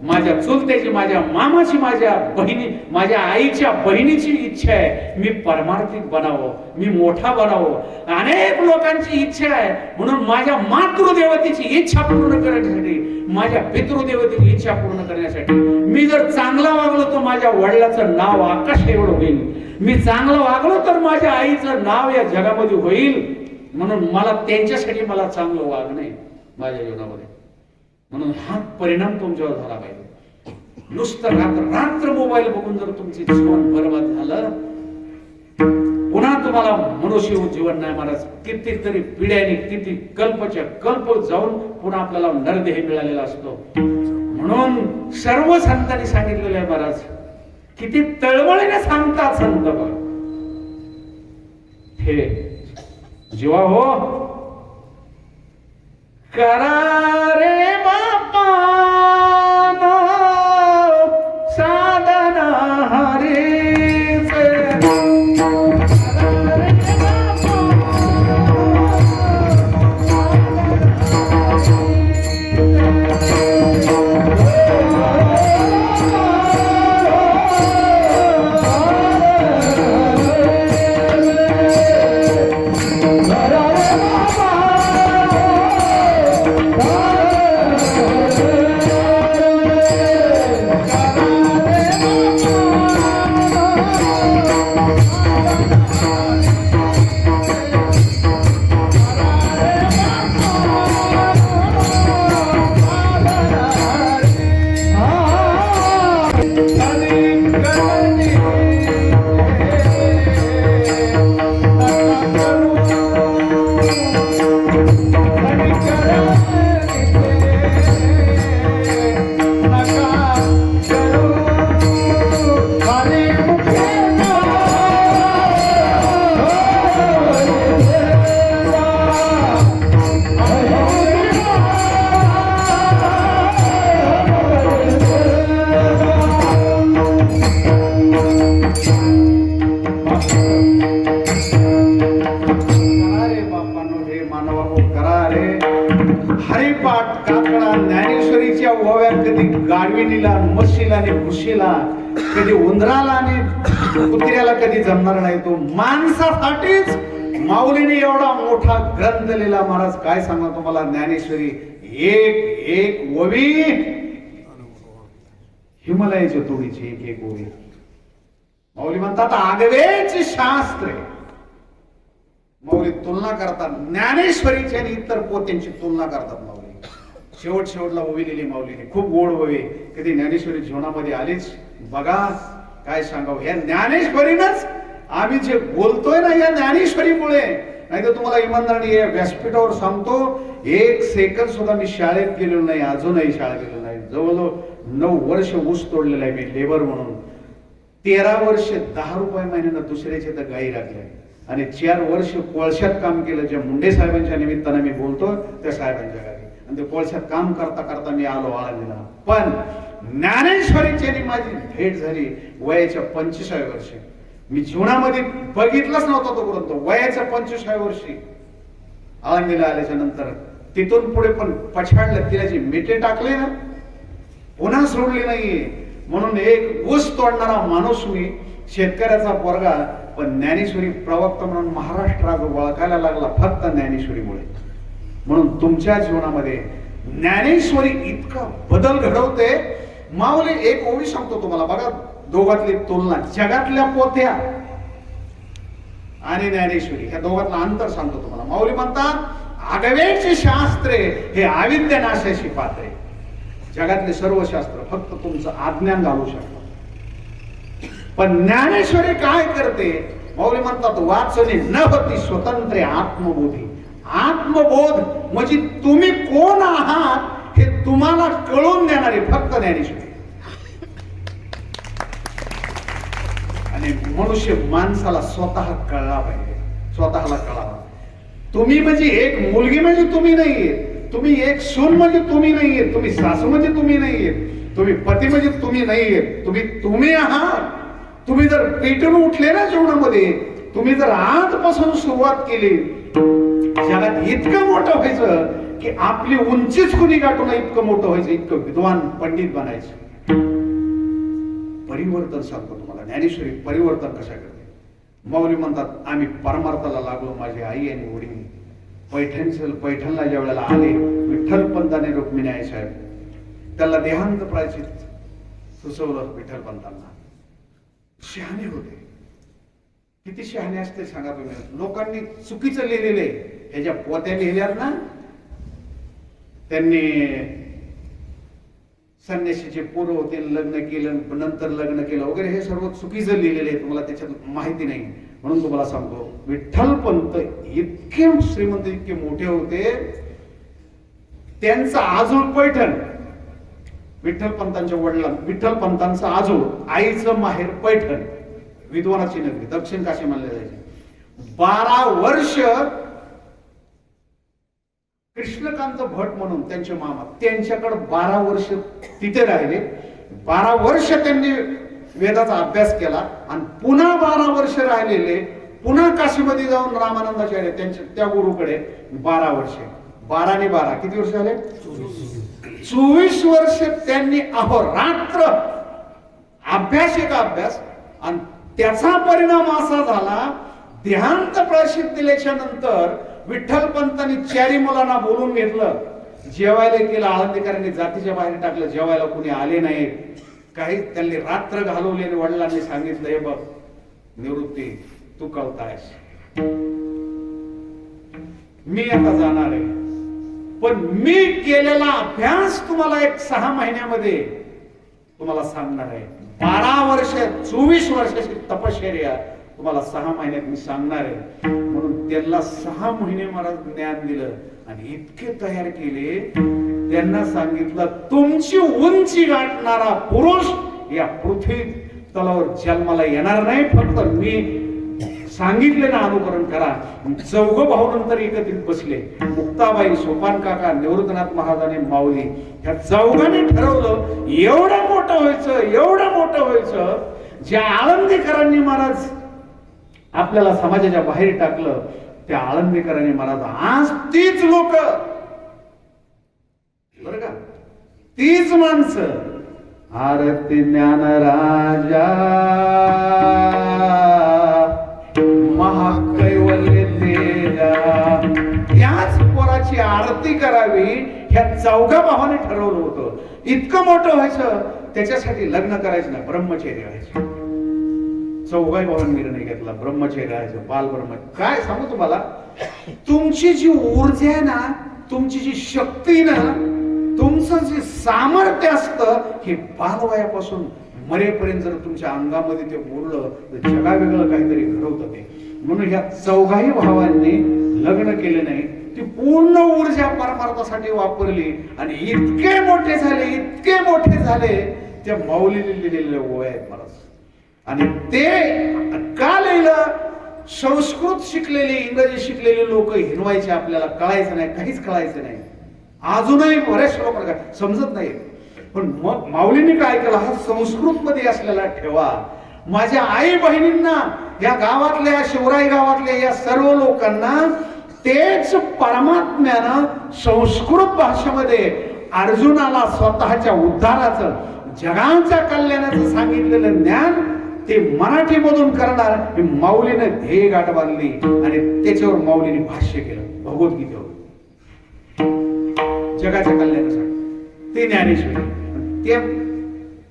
माझ्या चुलत्याची, माझ्या मामाची, माझ्या आईच्या बहिणीची इच्छा आहे, मी परमार्थिक बनावं, मी मोठा बनावं. अनेक लोकांची इच्छा आहे, म्हणून माझ्या मातृदेवतेची इच्छा पूर्ण करण्यासाठी, माझ्या पितृदेवतेची इच्छा पूर्ण करण्यासाठी मी जर चांगला वागलो तर माझ्या वडिलाचं नाव आकाश एवढं होईल. मी चांगलं वागलो तर माझ्या आईचं नाव या जगामध्ये होईल. म्हणून मला त्यांच्यासाठी मला चांगलं वागणं आहे माझ्या जीवनामध्ये. म्हणून हा परिणाम तुमच्यावर झाला पाहिजे. नुसतं रात्र मोबाईल बघून जर तुमचे जीवन बरबाद झालं, पुन्हा तुम्हाला मनुष्य जीवन नाही महाराज. कितीतरी पिढ्याने, किती कल्पच्या कल्प जाऊन पुन्हा आपल्याला नरदेह मिळालेला असतो. म्हणून सर्व संतांनी सांगितलेलं आहे महाराज, किती तळमळीने सांगतात संत. हे जीवा हो, करा रे बापा साधना हरीचे. हरिपाठ काकडा ज्ञानेश्वरीच्या ओव्या कधी गाडविणीला, म्हशीला आणि भुशीला, कधी उंदराला आणि कुत्र्याला कधी जमणार नाही. तो माणसासाठीच माऊलीने एवढा मोठा ग्रंथ लिहिला. महाराज काय सांगा तुम्हाला, ज्ञानेश्वरी एक एक ओवी हिमालयाच्या तोडीची एक एक ओवी. माऊली म्हणतात आगवेची शास्त्रे. माऊली तुलना करतात ज्ञानेश्वरीची आणि इतर पोथ्यांची तुलना करतात. माऊली शेवटला ओवी लिहिली माऊलीने, खूप गोड ओवी. कधी ज्ञानेश्वरी जीवनामध्ये आलीच बघा, काय सांगावं. ह्या ज्ञानेश्वरीनच आम्ही जे बोलतोय ना, या ज्ञानेश्वरीमुळे. नाही तर तुम्हाला इमानदारीने या व्यासपीठावर सांगतो, एक सेकंद सुद्धा मी शाळेत गेलेलो नाही, अजूनही शाळेत गेलेलो नाही. जवळजवळ 9 वर्ष ऊस तोडलेला आहे मी लेबर म्हणून. 13 वर्ष 10 रुपये महिन्यानं दुसऱ्याचे तर गाई राखल्या, आणि 4 वर्ष कोळशात काम केलं. ज्या मुंडे साहेबांच्या निमित्तानं मी बोलतो त्या साहेबांच्या घरी, आणि ते कोळशात काम करता करता मी आलो आळंदीला. पण ज्ञानेश्वरीची माझी भेट झाली वयाच्या 25व्या वर्षी. मी जीवनामध्ये बघितलंच नव्हता तो ग्रंथ. वयाच्या 25व्या वर्षी आळंदीला आल्याच्या नंतर तिथून पुढे पण पछाडलं. तिला जे मिठे टाकले ना, पुन्हा सोडली नाहीये. म्हणून एक ऊस तोडणारा माणूस मी, शेतकऱ्याचा पोरगा, पण ज्ञानेश्वरी प्रवक्ता म्हणून महाराष्ट्रात ओळखायला लागला फक्त ज्ञानेश्वरीमुळे. म्हणून तुमच्या जीवनामध्ये ज्ञानेश्वरी इतका बदल घडवते. माऊली एक ओवी सांगतो तुम्हाला बघा, दोघातली तुलना, जगातल्या पोथ्या आणि ज्ञानेश्वरी ह्या दोघातलं अंतर सांगतो तुम्हाला. माऊली म्हणतात आगवेची शास्त्रे हे अविद्या नाशाशी पात्रे. जगातले सर्व शास्त्र फक्त तुमचं अज्ञान घालू शकतात, पण ज्ञानेश्वरी काय करते? माऊली म्हणतात वाचने न होती स्वतंत्र आत्मबोधी. आत्मबोध म्हणजे तुम्ही कोण आहात हे तुम्हाला कळून देणारे फक्त ज्ञानेश्वरी. आणि मनुष्य माणसाला स्वतः कळला पाहिजे, स्वतःला कळावा. तुम्ही म्हणजे एक मुलगी म्हणजे तुम्ही नाहीये, तुम्ही एक सून म्हणजे तुम्ही नाहीये, तुम्ही सासू म्हणजे तुम्ही नाहीये, तुम्ही पती म्हणजे तुम्ही नाहीये, तुम्ही आहात. तुम्ही जर पेटून उठले ना जीवनामध्ये, तुम्ही जर आजपासून सुरुवात केली, जगात इतकं मोठं व्हायचं की आपली उंचीच कुणी गाठू नये इतकं मोठं व्हायचं, इतकं विद्वान पंडित बनायचं. परिवर्तन सांगतो तुम्हाला ज्ञानेश्वरी परिवर्तन कशा करते. माऊली म्हणतात आम्ही परमार्थाला लागलो, माझी आई आणि वडील पैठणला ज्या वेळेला आले, विठ्ठलपंताने रुक्मिणी आई साहेब त्याला देहांत प्रायचित सुचवलं. विठ्ठलपंतांना शहाणे होते. किती शहाणे असते सांगा तुम्ही. लोकांनी चुकीचं लिहिलेले हे ज्या पोत्या लिहिल्यात ना, त्यांनी संन्यासीचे पूर्व होते, लग्न केलं, नंतर लग्न केलं वगैरे, हे सर्व चुकीचं लिहिलेलं आहे. तुम्हाला त्याच्यात माहिती नाही म्हणून तुम्हाला सांगतो. विठ्ठलपंत इतके श्रीमंत, इतके मोठे होते, त्यांचा आजूळ पैठण. विठ्ठलपंतांच्या वडिला, विठ्ठलपंतांचा आजूळ, आईचं माहेर पैठण, विद्वानाची नगरी, दक्षिण काशी मानले जायचे. 12 वर्ष कृष्णकांत भट म्हणून त्यांचे मामा, त्यांच्याकडे 12 वर्ष तिथे राहिले. 12 वर्ष त्यांनी वेदाचा अभ्यास केला आणि पुन्हा 12 वर्ष राहिलेले पुन्हा काशीमध्ये जाऊन रामानंदाचार्य त्यांच्या त्या गुरुकडे 12 वर्ष. 12 आणि 12 किती वर्ष झाले? 24 वर्ष त्यांनी अहोरात्र अभ्यास, एक अभ्यास, आणि त्याचा परिणाम असा झाला, देहांत प्रायश्चित दिल्याच्या नंतर विठ्ठलपंतांनी 4 मुलांना बोलून घेतलं, जेवायला केलं. आळंदीकरांनी जातीच्या बाहेर टाकलं, जेवायला कोणी आले नाही, काही त्यांनी रात्र घालवली. वडिलांनी सांगितलं हे बघ निवृत्ती, तू कळतायस, मी आता जाणार आहे, पण मी केलेला अभ्यास तुम्हाला एक 6 महिन्यामध्ये तुम्हाला सांगणार आहे. 12 वर्ष 24 वर्षाची तपश्चर्या तुम्हाला 6 महिन्यात मी सांगणार आहे. म्हणून त्यांना 6 महिने मला ज्ञान दिलं आणि इतके तयार केले. त्यांना सांगितलं तुमची उंची गाठणारा पुरुष या पृथ्वी तलावर जन्माला येणार नाही, फक्त मी सांगितले ना अनुकरण करा. 4 भाऊ नंतर एकत्रित बसले, मुक्ताबाई, सोपान काका, निवृत्तनाथ महाराज आणि माऊली. ह्या 4घांनी ठरवलं एवढं मोठं व्हायचं, एवढं मोठं व्हायचं. ज्या आळंदीकरांनी महाराज आपल्याला समाजाच्या बाहेर टाकलं, त्या आळंदीकरांनी महाराज आज तीच लोक, बरं का, तीच माणसं, आरती ज्ञान राजा महाकैवल्य तेजा, त्याच पोराची आरती करावी ह्या 4 भावाने ठरवलं होतं. इतकं मोठं व्हायचं, त्याच्यासाठी लग्न करायचं ना, ब्रह्मचर्य व्हायचं. 4 भावांनी निर्णय घेतला, ब्रह्मचर्य राहायचं, बाल ब्रह्मचर्य. काय सांगू तुम्हाला, तुमची जी ऊर्जा आहे ना, तुमची जी शक्ती ना, तुमचं जे सामर्थ्य असतं, हे बालवयापासून मरेपर्यंत जर तुमच्या अंगामध्ये ते उरलं तर जगावेगळं काहीतरी घडवतं ते. म्हणून ह्या 4 भावांनी लग्न केले नाही, ती पूर्ण ऊर्जा परमार्थासाठी वापरली आणि इतके मोठे झाले, इतके मोठे झाले. त्या माऊलीने लिहिलेले ओव्या आहेत महाराज. आणि ते का लिहिलं? संस्कृत शिकलेले, इंग्रजी शिकलेले लोक हिनवायचे, आपल्याला कळायचं नाही, काहीच कळायचं नाही. अजूनही बरेच लोक समजत नाही. पण मग माऊलीने काय केलं, हा संस्कृत मध्ये असलेला ठेवा. माझ्या आई बहिणींना, या गावातल्या, शिवराई गावातल्या या सर्व लोकांना तेच परमात्म्यानं संस्कृत भाषेमध्ये अर्जुनाला स्वतःच्या उद्धाराचं जगाच्या कल्याणाचं सांगितलेलं ज्ञान ते मराठी मधून करणार हे माऊलीनं ध्येय गाठ बांधली आणि त्याच्यावर माऊलीने भाष्य केलं भगवद्गीतेवर जगाच्या कल्याणासाठी ते ज्ञानेश्वरी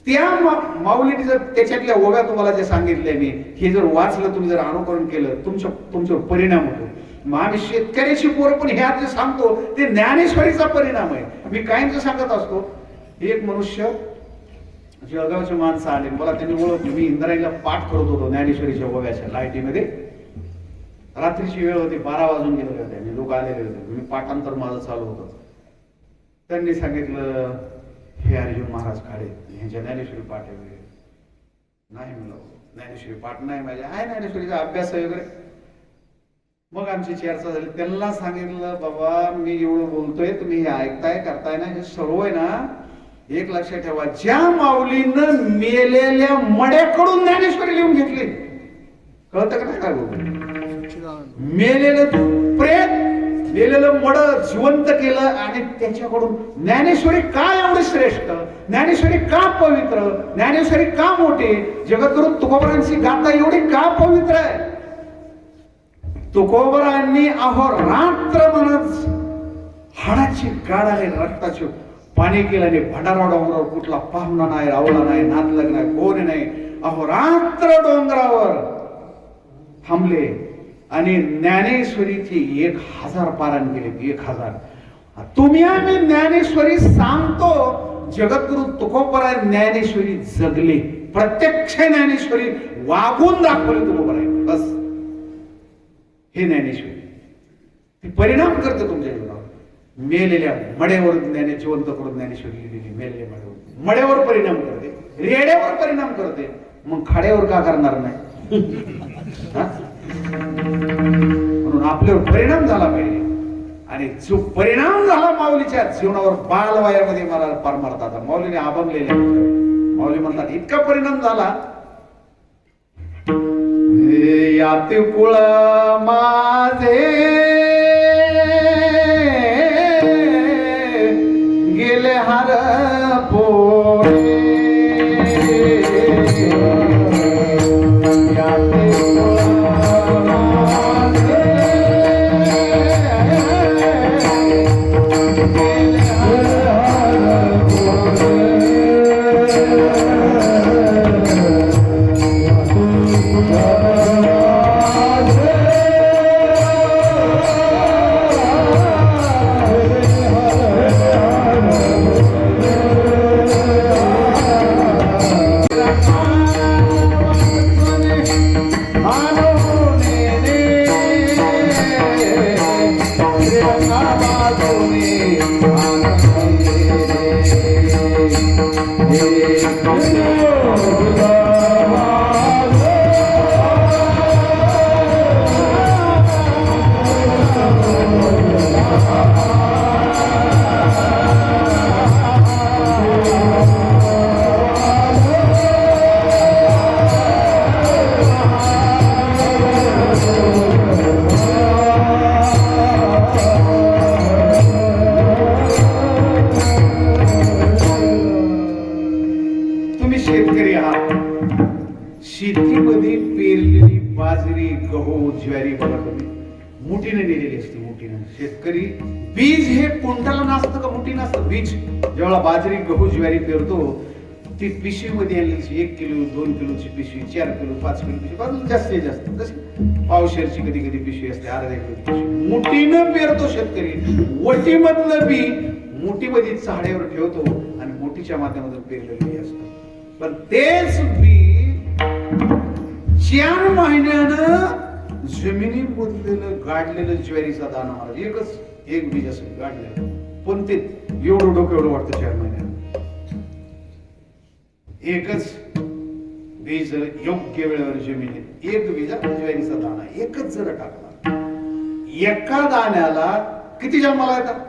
त्या माऊलीने जर त्याच्यातल्या ओव्या तुम्हाला जे सांगितले मी हे जर वाचलं तुम्ही जर अनुकरण केलं तुमच्यावर परिणाम होतो. मग आम्ही शेतकऱ्याची पोरं पण ह्या जे सांगतो ते ज्ञानेश्वरीचा परिणाम आहे. मी काहींच सांगत असतो. एक मनुष्य जळगावचे माणसं आले मला त्यांनी ओळखलं. मी इंद्रायणीला पाठ करत होतो ज्ञानेश्वरीच्या ओव्याच्या लाईटीमध्ये. रात्रीची वेळ होती 12 वाजून गेले होते. लोक आलेले होते. मी पाठांतर माझं चालू होतं. त्यांनी सांगितलं हे अर्जुन महाराज खाडे ह्यांच्या ज्ञानेश्वरी पाठ आहे वगैरे. नाही म्हणलं ज्ञानेश्वरी पाठ नाही माझ्या आहे ज्ञानेश्वरीचा अभ्यास आहे वगैरे. मग आमची चर्चा झाली. त्यांना सांगितलं बाबा मी एवढं बोलतोय तुम्ही हे ऐकताय करताय ना हे सर्व आहे ना एक लक्षात ठेवा ज्या माऊलीनं मेलेल्या मड्याकडून ज्ञानेश्वरी लिहून घेतली कळतं का नाही काय बोलतो. मेलेलं प्रेत मेलेलं मड जिवंत केलं आणि त्याच्याकडून ज्ञानेश्वरी का एवढं श्रेष्ठ ज्ञानेश्वरी का पवित्र ज्ञानेश्वरी का मोठी जगद्गुरु तुकोबरांची गाथा एवढी का पवित्र आहे. तुकोबरांनी अहोरात्र म्हणत हाडाची गाड आणि रक्ताची पाणी केलं आणि भंडारा डोंगरावर कुठला पाहुणा नाही रावला नाही नातलग नाही कोणी नाही अहोरात्र डोंगरावर थांबले आणि ज्ञानेश्वरीची 1000 पारायण केले. 1000 तुम्ही आम्ही ज्ञानेश्वरी सांगतो. जगद्गुरु तुकोबराय ज्ञानेश्वरी जगले प्रत्यक्ष ज्ञानेश्वरी वागून दाखवली तुकोबराय. बस हे ज्ञानेश्वरी ती परिणाम करते तुमच्या जीवनावर. मेलेल्या मड्यावर जिवंत करून ज्ञानेश्वरी लिहिलेली मेलेल्या मड्यावर परिणाम करते रेड्यावर परिणाम करते. मग खाड्यावर का करणार नाही. म्हणून आपल्यावर परिणाम झाला पाहिजे आणि जो परिणाम झाला माऊलीच्या जीवनावर बालवयामध्ये मला पार मारतात. माऊलीने आबमलेले माऊली म्हणतात इतका परिणाम झाला यात कुळ माझे गेले हार पोळे शेतीमध्ये पेरलेली बाजरी गहू ज्वारी बघा तुम्ही मुठीने नेलेली असते. मुठीने शेतकरी बीज हे कोणत्याला नसतं का मुठी नसतं बीज. जेव्हा बाजरी गहू ज्वारी पेरतो ती पिशवीमध्ये आणलेली 1 किलो 2 किलोची पिशवी 4 किलो 5 किलो पिशवी बाजूला जास्तीत जास्त जशी पावशेरची कधी कधी पिशवी असते अर्धा किलो पिशवी मुठीनं पेरतो शेतकरी. वटीमधलं बी मुठीमध्ये चाड्यावर ठेवतो आणि मुठीच्या माध्यमातून पेरलेलं बी असतं. पण तेच बी 4 महिन्यानं जमिनी बुजलेलं गाडलेलं ज्वारीचा दाना महाराज एक बीज असेल गाडलेलं पण ते एवढं डोकं एवढं वाटतं 4 महिन्यानं. एकच बीज योग्य वेळेवर जमिनीत एक बीज ज्वारीचा दाना एकच जर टाकला एका दाण्याला किती जन्माला येतात.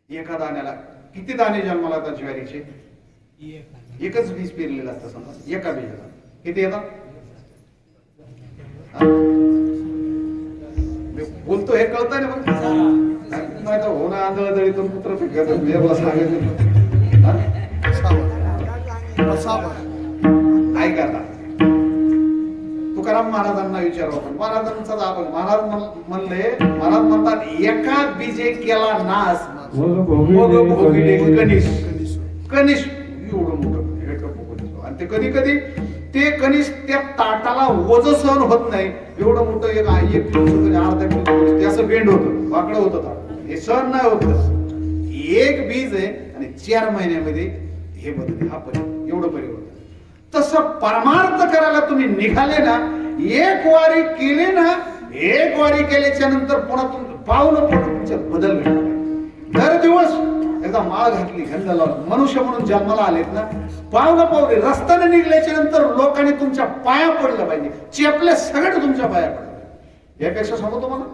एका दाण्याला किती दाणे जन्माला येतात ज्वारीचे. एकच बीज पेरलेलं असतं समजा एका बीजाला किती येतात. बोलतो हे कळतंय ना. नाही तर तांदळ दळीतून पुत्र पिकत देवाला सांगितलं हा? ऐका ना, तुकाराम महाराजांना विचारलं होतं, महाराजांचा दाबग महाराज म्हणतात एका बीजे केला नाश मग भोगिले कनिश. कनिश एवढं मोठं आणि ते कधी कधी ते कनिश त्या ताटाला वज सहन होत नाही, एवढं मोठं एक किलो अर्धा किलो ते असं बेंड होतं, वाकडं होतं ताट, हे सहन नाही होत. एक बीज आहे आणि 4 महिन्यामध्ये हे बदल, हा एवढं परिवर्तन. तसं परमार्थ करायला तुम्ही निघाले ना, एक वारी केली ना, एक वारी केल्याच्या नंतर पुन्हा पावलं तुमच्यात बदल घडला. दर दिवस एकदा माळ घातली, गंध लावून मनुष्य म्हणून जन्माला आलेत ना, पावलं पावले रस्त्याने निघल्याच्या नंतर लोकांनी तुमच्या पाया पडलं पाहिजे, चेपले सगळं तुमच्या पाया पडलं. यापेक्षा सांगतो मला,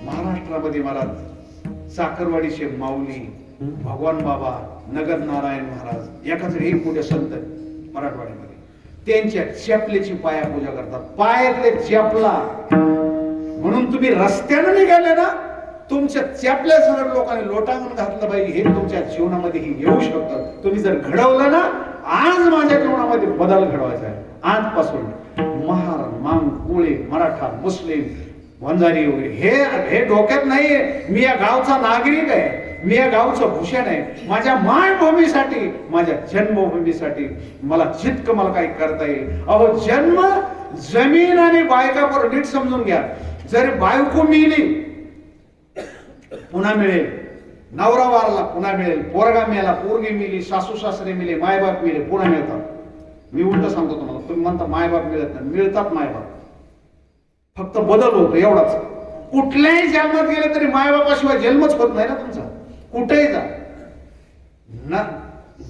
महाराष्ट्रामध्ये महाराज साखरवाडीचे माऊली, भगवान बाबा, नगर नारायण महाराज एकाच एक मोठे संत मराठवाड्यामध्ये, त्यांच्या चेपलेची पाया पूजा करतात. पायातले चेपला म्हणून तुम्ही रस्त्याने निघाले ना, तुमच्या चेपल्या सगळं लोकांनी लोटांगण घातलं पाहिजे, हे तुमच्या जीवनामध्ये येऊ शकतं. तुम्ही जर घडवलं ना, आज माझ्या जीवनामध्ये बदल घडवायचा आहे. आजपासून महार, मांग, कोळी, मराठा, मुस्लिम, वंजारी वगैरे हे डोक्यात नाहीये. मी या गावचा नागरिक आहे, मी या गावचं भूषण आहे. माझ्या मायभूमीसाठी, माझ्या जन्मभूमीसाठी मला जितकं मला काही करता येईल. अहो, जन्म, जमीन आणि बायकावर नीट समजून घ्या. जर बायको मिली पुन्हा मिळेल, नवरा वारला पुन्हा मिळेल, पोरगा मिळाला, पोरगी मिली, सासू सासरे मिले, मायबाप मिले, पुन्हा मिळतात. मी उलट सांगतो तुम्हाला, तुम्ही म्हणता मायबाप मिळत नाही, मिळतात मायबाप, फक्त बदल होतो एवढाच. कुठल्याही जन्मात गेले तरी मायबापाशिवाय जन्मच होत नाही ना तुमचा. कुठेही जा ना,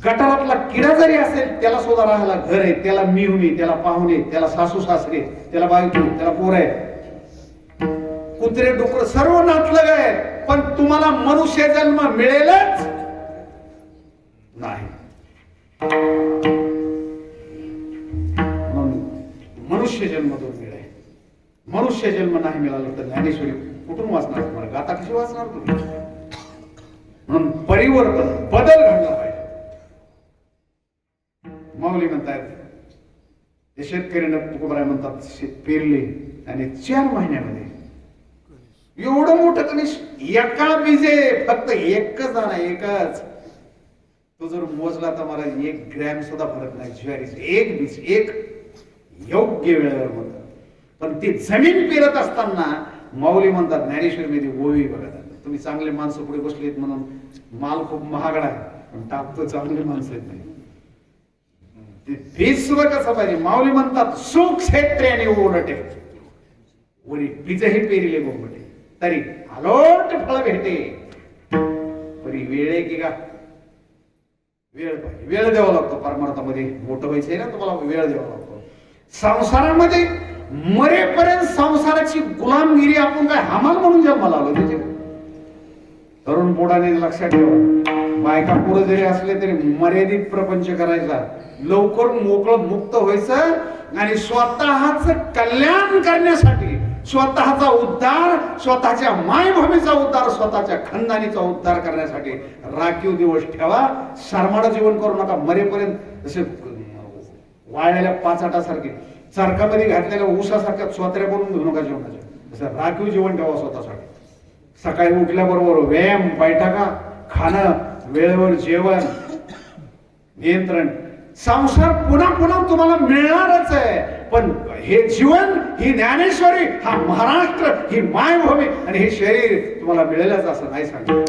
गटारातला किडा जरी असेल त्याला सुद्धा राहायला घर आहे, त्याला मिहुनी, त्याला पाहुणे, त्याला सासू सासरे, त्याला बायको, त्याला पोर आहे, कुत्रे डुकर सर्व नातलग आहे. पण तुम्हाला मनुष्य जन्म मिळेलच नाही. मनुष्य जन्म तो मिळेल. मनुष्य जन्म नाही मिळाला तर ज्ञानेश्वरी कुठून वाचणार तुम्हाला, गाता कशी वाचणार तुम्ही. म्हणून परिवर्तन, बदल घडला पाहिजे. माऊली म्हणतात, ते शेतकऱ्यानं तुकोबराय म्हणतात पेरले आणि 4 महिन्यामध्ये एवढं मोठं कनिश, एका बीजे फक्त एकच दाणा, एकच. तो जर मोजला तर मला 1 ग्रॅम सुद्धा फरक नाही ज्वारीचे. एक बीज, एक योग्य वेळेवर म्हणतात. पण ती जमीन पेरत असताना माऊली म्हणतात, ज्ञानेश्वरीमध्ये ओवी बघा, तुम्ही चांगले माणसं पुढे बसलेत म्हणून माल खूप महागडा आहे, पण टाकतो चांगले माणसं आहेत नाही. ते बीज सुद्धा कसं पाहिजे. माऊली म्हणतात, सुख क्षेत्र्याने ओरटे वरी बीजही पेरिले बोंबटे, तरी आलोट फळ भेटे. परी वेळ आहे की का, वेळ पाहिजे, वेळ द्यावा लागतो. परमार्थामध्ये मोठं व्हायचंय ना, तुम्हाला वेळ द्यावा लागतो. संसारामध्ये मरेपर्यंत संसाराची गुलामगिरी आपण काय हमाल म्हणून जन्माला आलो. त्याचे तरुण पोटाने लक्षात ठेवा, बायका पुढे जरी असले तरी मर्यादित प्रपंच करायचा, लवकर मोकळं मुक्त व्हायचं आणि स्वतःच कल्याण करण्यासाठी, स्वतःचा उद्धार, स्वतःच्या मायभूमीचा उद्धार, स्वतःच्या खंदानीचा उद्धार करण्यासाठी राखीव दिवस ठेवा. शर्माडं जीवन करू नका. मरेपर्यंत जसे वाळलेल्या पाचाटासारखे, चरकामध्ये घातलेल्या ऊसासारख्या स्वतऱ्या बनवून घेऊ नका जीवनाच्या. जसं राखीव जीवन ठेवा स्वतःसाठी. सकाळी उठल्याबरोबर व्यायाम, बैठका, खाणं, वेळेवर जेवण, नियंत्रण. संसार पुन्हा पुन्हा तुम्हाला मिळणारच आहे, पण हे जीवन, ही ज्ञानेश्वरी, हा महाराष्ट्र, ही मायभूमी आणि हे शरीर तुम्हाला मिळेलच असं नाही सांगितलं.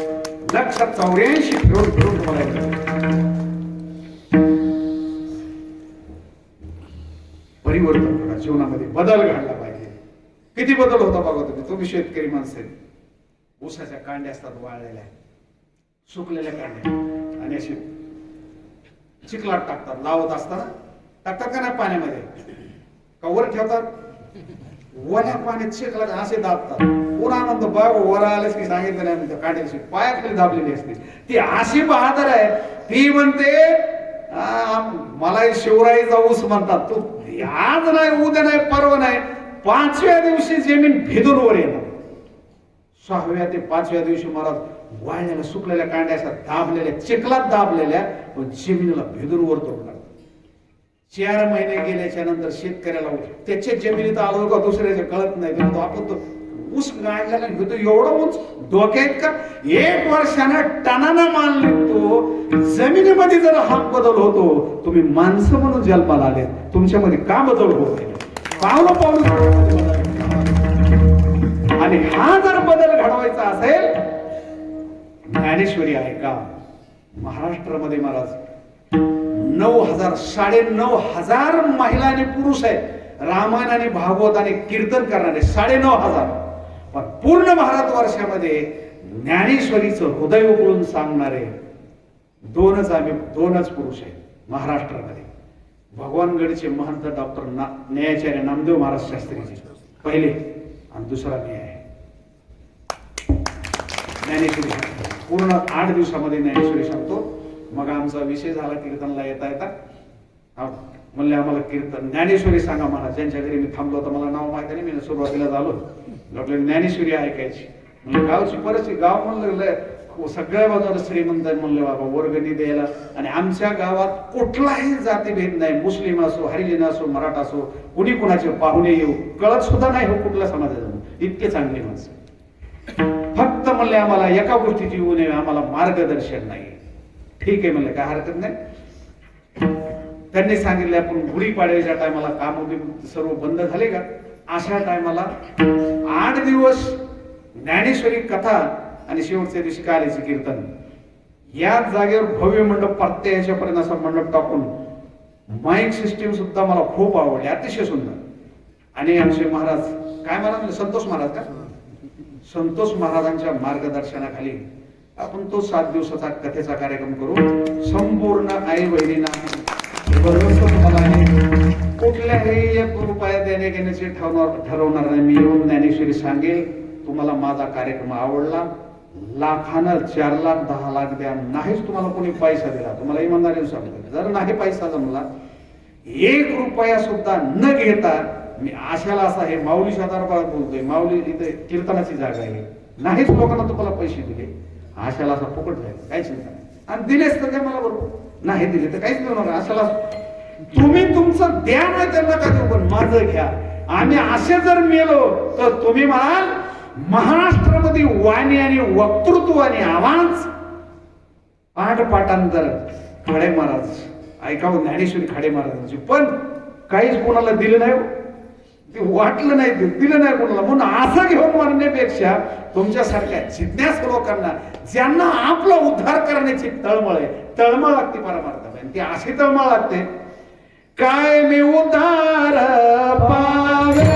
184 फिरून तुम्हाला परिवर्तन करा, जीवनामध्ये बदल घडला पाहिजे. किती बदल होता बघा तुम्ही. तुम्ही शेतकरी माणसं आहे, ऊसाच्या कांड्या असतात वाळलेल्या, सुकलेल्या कांड्या, आणि अशी चिखलात टाकतात, लावत असताना टाकतात का नाही पाण्यामध्ये, का वर ठेवतात, वल्या पाण्यात चिखलात असे दाबतात. पुन्हा म्हणतो बाबा वर आलेच की सांगितलं नाही, म्हणतो कांड्याची पायाखाली दाबलेली असते. ती अशी बहादर आहे, ती म्हणते मला शिवराईचा ऊस म्हणतात. तू आज नाही, उद्या नाही, परवा नाही, 5व्या दिवशी जमीन भेदून वर येणार. 6व्या ते 5व्या दिवशी महाराज वाळलेल्या सुकलेल्या कांड्या अशा दाबलेल्या, चिखलात दाबलेल्या, पण जमिनीला भेदून वर तोडणार. 4 महिने गेल्याच्या नंतर शेतकऱ्याला त्याच्या जमिनीत आलो का दुसऱ्याच्या कळत नाही, तो आपण तो ऊस गाडल्याला घेतो एवढं उंच डोक्यात का 1 वर्षानं टनानं माल निघतो. जमिनीमध्ये जर हा बदल होतो, तुम्ही माणसं म्हणून जन्माला आले, तुमच्यामध्ये का बदल होत नाही? पावलं पावलं. आणि हा जर बदल घडवायचा असेल, ज्ञानेश्वरी आहे का? महाराष्ट्रामध्ये महाराज 9,000 9,500 महिला आणि पुरुष आहेत रामायण आणि भागवत आणि कीर्तन करणारे 9,500. पण पूर्ण भारतवर्षामध्ये ज्ञानेश्वरीचं हृदय उकळून सांगणारे दोनच पुरुष आहेत महाराष्ट्रामध्ये. भगवानगडचे महंत डॉक्टर न्यायाचार्य नामदेव महाराज शास्त्रीजी पहिले, आणि दुसरा मी आहे. ज्ञानेश्वरी पूर्ण 8 दिवसामध्ये ज्ञानेश्वरी सांगतो. मग आमचा विषय झाला कीर्तनला येता म्हणले आम्हाला कीर्तन ज्ञानेश्वरी सांगा महाराज. ज्यांच्या घरी मी थांबलो होतो, मला नाव माहिती नाही, मी सुरुवातीला झालो, आपल्याला ज्ञानेश्वरी ऐकायची. म्हणजे गावची परिस्थिती, गाव म्हणलं सगळ्या बाजूला श्रीमंत म्हणलं बाबा वर्गणी द्यायला. आणि आमच्या गावात कुठलाही जातीभेद नाही, मुस्लिम असो, हरिजन असो, मराठा असो, कुणी कुणाचे पाहुणे येऊ कळत सुद्धा नाही हो कुठल्या समाजाचं, इतके चांगले माणसं. फक्त म्हणले आम्हाला एका गोष्टीची येऊ नये, आम्हाला मार्गदर्शन नाही. ठीक आहे म्हणलं, काय हरकत नाही. त्यांनी सांगितले आपण गुढीपाडव्याच्या टायमाला काम सर्व बंद झाले का, अशा टायमाला 8 दिवस ज्ञानेश्वरी कथा आणि शेवटच्या दिवशी कालीचे कीर्तन. याच जागेवर भव्य मंडप, प्रत्येकापर्यंत असा मंडप टाकून माईक सिस्टीम सुद्धा मला खूप आवडली, अतिशय सुंदर. आणि आमचे महाराज काय महाराज, संतोष महाराज का, संतोष महाराजांच्या मार्गदर्शनाखाली आपण तो 7 दिवसाचा कथेचा कार्यक्रम करू. संपूर्ण आई बहिणींना कुठल्याही 1 रुपया देणे घेण्याचे ठरवणार नाही. मी येऊन ज्ञानेश्वरी सांगेल, तुम्हाला माझा कार्यक्रम आवडला, लाखानं 4 लाख 10 लाख द्या, नाहीच तुम्हाला कोणी पैसा दिला, तुम्हाला इमानदारीने सांगतो, जर नाही पैसा जमला 1 रुपया सुद्धा न घेता, मी आशाला असा हे माऊली शेजारपाळात बोलतोय, माऊली इथे कीर्तनाची जागा आहे, नाहीच लोकांना तुम्हाला पैसे दिले, आशाला असा फुकट जाईल, काही चिंता नाही. आणि दिलेच तर काय मला बरोबर, नाही दिले तर काहीच देऊ नका. आशाला तुम्ही तुमचं द्या, नाही त्यांना काय देऊ, पण माझं घ्या. आम्ही असे जर मेलो तर तुम्ही म्हणाल महाराष्ट्रामध्ये वाणी आणि वक्तृत्व आणि आवाज पाठांतर खाडे महाराज ऐकावं, ज्ञानेश्वरी खाडे महाराजांची. पण काहीच कोणाला दिलं नाही, ते वाटलं नाही, दिलं नाही कोणाला. म्हणून असं घेऊन मारण्यापेक्षा तुमच्यासारख्या जिज्ञासू लोकांना, ज्यांना आपला उद्धार करण्याची तळमळ आहे, तळमळ लागते परमार्थाला, ती अशी तळमळ लागते, काय मी उद्धार पावे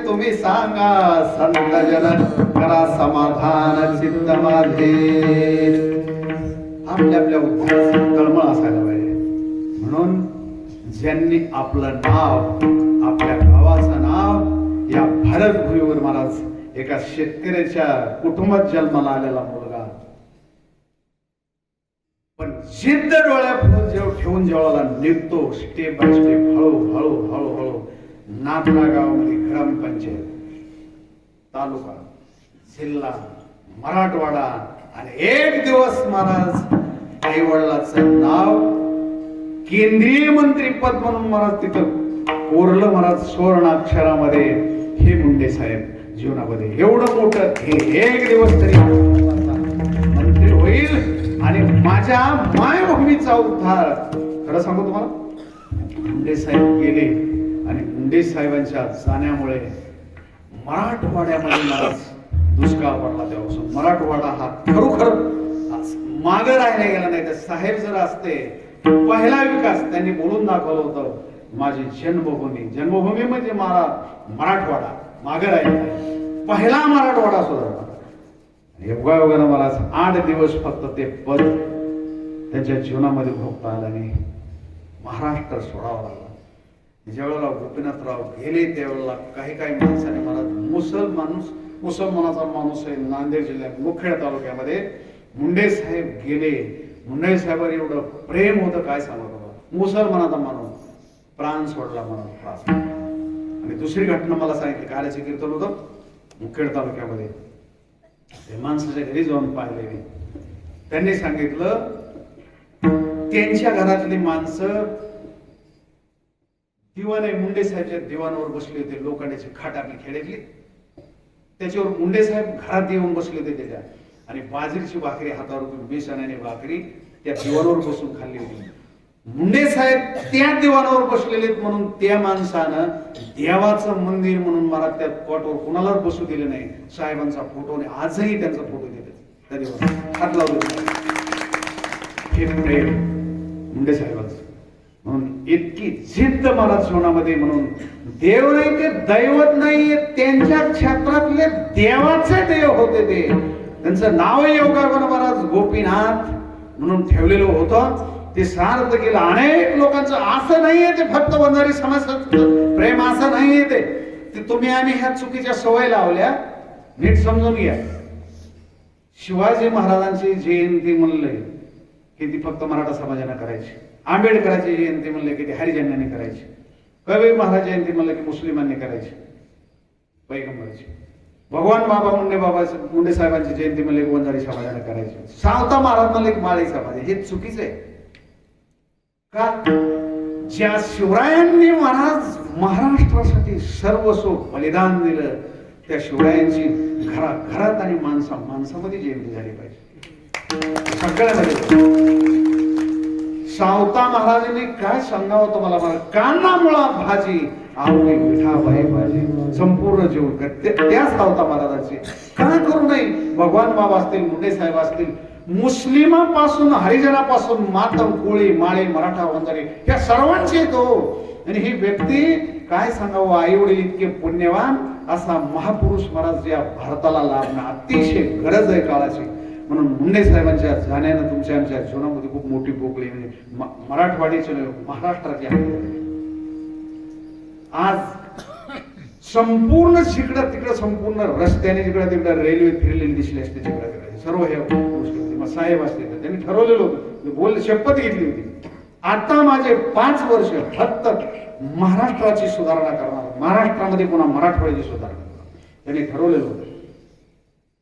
तुम्ही सांगा संत जन करा समाधान चित्त माझे. आपल्या आपल्या उद्धाराची तळमळ असायला पाहिजे. म्हणून ज्यांनी आपलं नाव, आपल्या गावाचं नाव या भारत भूमीवर, महाराज एका शेतकऱ्याच्या कुटुंबात जन्माला आलेला मुलगा, पण जिद्द डोळ्यापुढे ठेवून जेव्हा निघतो, स्टेप बाय स्टेप, हळूहळू हळूहळू नाथला गावामध्ये ग्रामपंचायत, तालुका, जिल्हा, मराठवाडा, आणि एक दिवस महाराज आई वडिलांचं नाव केंद्रीय मंत्री पद म्हणून महाराज तिथं कोरलं, महाराज सुवर्णाक्षरामध्ये, हे मुंडे साहेब जीवनामध्ये एवढं मोठं, हे एक दिवस तरी मंत्री होईल आणि माझ्या मायभूमीचा उद्धार. खरं सांगू तुम्हाला, मुंडे साहेब गेले आणि मुंडे साहेबांच्या जाण्यामुळे मराठवाड्यामध्ये महाराज दुष्काळ पडला. तेव्हापासून मराठवाडा हा खरोखर मागे राहिला गेला नाही. तर साहेब जर असते पहिला विकास त्यांनी बोलून दाखवलं होतं, माझी जन्मभूमी. जन्मभूमी म्हणजे मराठवाडा मागे राहिला, पहिला मराठवाडा सुधारला. योगायोगानं मला 8 दिवस फक्त ते पद त्यांच्या जीवनामध्ये भोगता आलं आणि महाराष्ट्र सोडावा लागला. ज्यावेळेला गोपीनाथराव गेले त्यावेळेला काही माणसाने मला मुसलमानाचा माणूस आहे नांदेड जिल्ह्यात मुखेड तालुक्यामध्ये मुंडे साहेब गेले. मुंडे साहेबांवर एवढं प्रेम होतं काय सांगू बाबा. मुसलमानाचा माणूस प्राण सोडला म्हणून. आणि दुसरी घटना मला सांगितली, काल्याचे कीर्तन होतं मुखेड तालुक्यामध्ये. ते माणसाच्या घरी जाऊन पाहिले मी. त्यांनी सांगितलं त्यांच्या घरातली माणसं दिवाने मुंडे साहेबच्या दिवाणावर बसले होते. लोखंडाची खाट आपली खेड्यातली त्याच्यावर मुंडे साहेब घरात येऊन बसले होते त्याच्या. आणि बाजरीची भाकरी हातावर बेसनाने भाकरी त्या दिवाणावर बसून खाल्ली होती. मुंडे साहेब त्या दिवाणावर बसलेले म्हणून त्या माणसानं देवाचं मंदिर म्हणून मला त्या कोटवर कुणाला बसू दिले नाही. साहेबांचा फोटो आणि आजही त्यांचा फोटो दिले त्या दिवसात हात लावले. हे प्रेम मुंडे साहेबांचं. म्हणून इतकी जिद्द मला जीवनामध्ये. म्हणून देव नाही ते दैवत नाहीये, त्यांच्या क्षेत्रातले देवाचे देव होते ते. त्यांचं नाव योगायोगानं महाराज गोपीनाथ म्हणून ठेवलेलं होतं. ते सार्थ केलं. अनेक लोकांचं असं नाहीये ते फक्त वंजारी समाज प्रेम असं नाहीये ते तुम्ही आम्ही ह्या चुकीच्या सवय लावल्या. नीट समजून घ्या. शिवाजी महाराजांची जयंती म्हणले की ती फक्त मराठा समाजाने करायची. आंबेडकरांची जयंती म्हणले की ती हरिजनांनी करायची. कबीर महाराज जयंती म्हणलं की मुस्लिमांनी करायची पैगंबराची. भगवान बाबा मुंडे साहेबांची जयंती म्हणले की वंजारी समाजाने करायची. सावता महाराज म्हणले की माळी समाज. हे चुकीचं आहे का? ज्या शिवरायांनी महाराज महाराष्ट्रासाठी सर्वस्व बलिदान दिलं त्या शिवरायांची घरात आणि माणसामध्ये जयंती झाली पाहिजे सगळ्यामध्ये. सावता महाराजांनी काय सांगावं तुम्हाला, काना मुळा भाजी आवडी मिठाबाई भाजी संपूर्ण जीवन त्या सावता महाराजांची का करू नये. भगवान बाबा असतील, मुंडे साहेब असतील, मुस्लिमापासून हरिजनापासून मातम कोळी माळे मराठा वंजारी या सर्वांचे तो. आणि ही व्यक्ती काय सांगावं, आई वडील इतके पुण्यवान असा महापुरुष महाराज या भारताला लाभणं अतिशय गरज आहे काळाची. म्हणून मुंडे साहेबांच्या जाण्यानं तुमच्या आमच्या जीवनामध्ये खूप मोठी पोकळी म्हणजे मराठवाडीचे महाराष्ट्राचे आज संपूर्ण जिकडं तिकडं संपूर्ण रस्त्याने जिकडं तिकडं रेल्वे फिरलेली दिसली असते जिकडं तिकडे सर्व ह्या गोष्टी होती. मग साहेब असते त्यांनी ठरवलेलं होतं, बोल शपथ घेतली होती, आता माझे 5 वर्ष फक्त महाराष्ट्राची सुधारणा करणार, महाराष्ट्रामध्ये पुन्हा मराठवाड्याची सुधारणा त्यांनी ठरवलेलं होतं.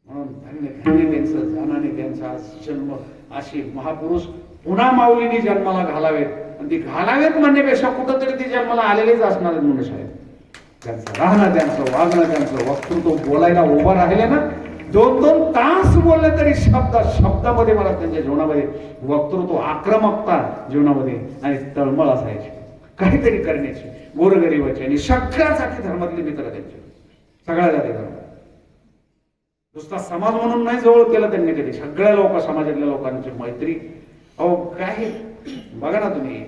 म्हणून धन्य धन्य त्यांचं जाणाने त्यांचा जन्म. अशी महापुरुष पुन्हा माऊलीने जन्माला घालावेत. आणि ती घालावेत म्हणण्यापेक्षा कुठंतरी ते जन्माला आलेलेच असणार आहेत मुंडे साहेब. त्यांचं राहणं, त्यांचं वागणं, त्यांचं वक्तृत्व, बोलायला उभं राहिले ना 2-2 तास बोलले तरी शब्दामध्ये मला त्यांच्या जीवनामध्ये वक्तृत्व, आक्रमकता जीवनामध्ये आणि तळमळ असायची काहीतरी करण्याची गोरगरिबाची. आणि सगळ्या जाती धर्मातले मित्र त्यांचे, सगळ्या जाती धर्म. नुसता समाज म्हणून नाही जवळ केलं त्यांनी कधी, सगळ्या लोक समाजातल्या लोकांची मैत्री. अहो काय बघा ना तुम्ही,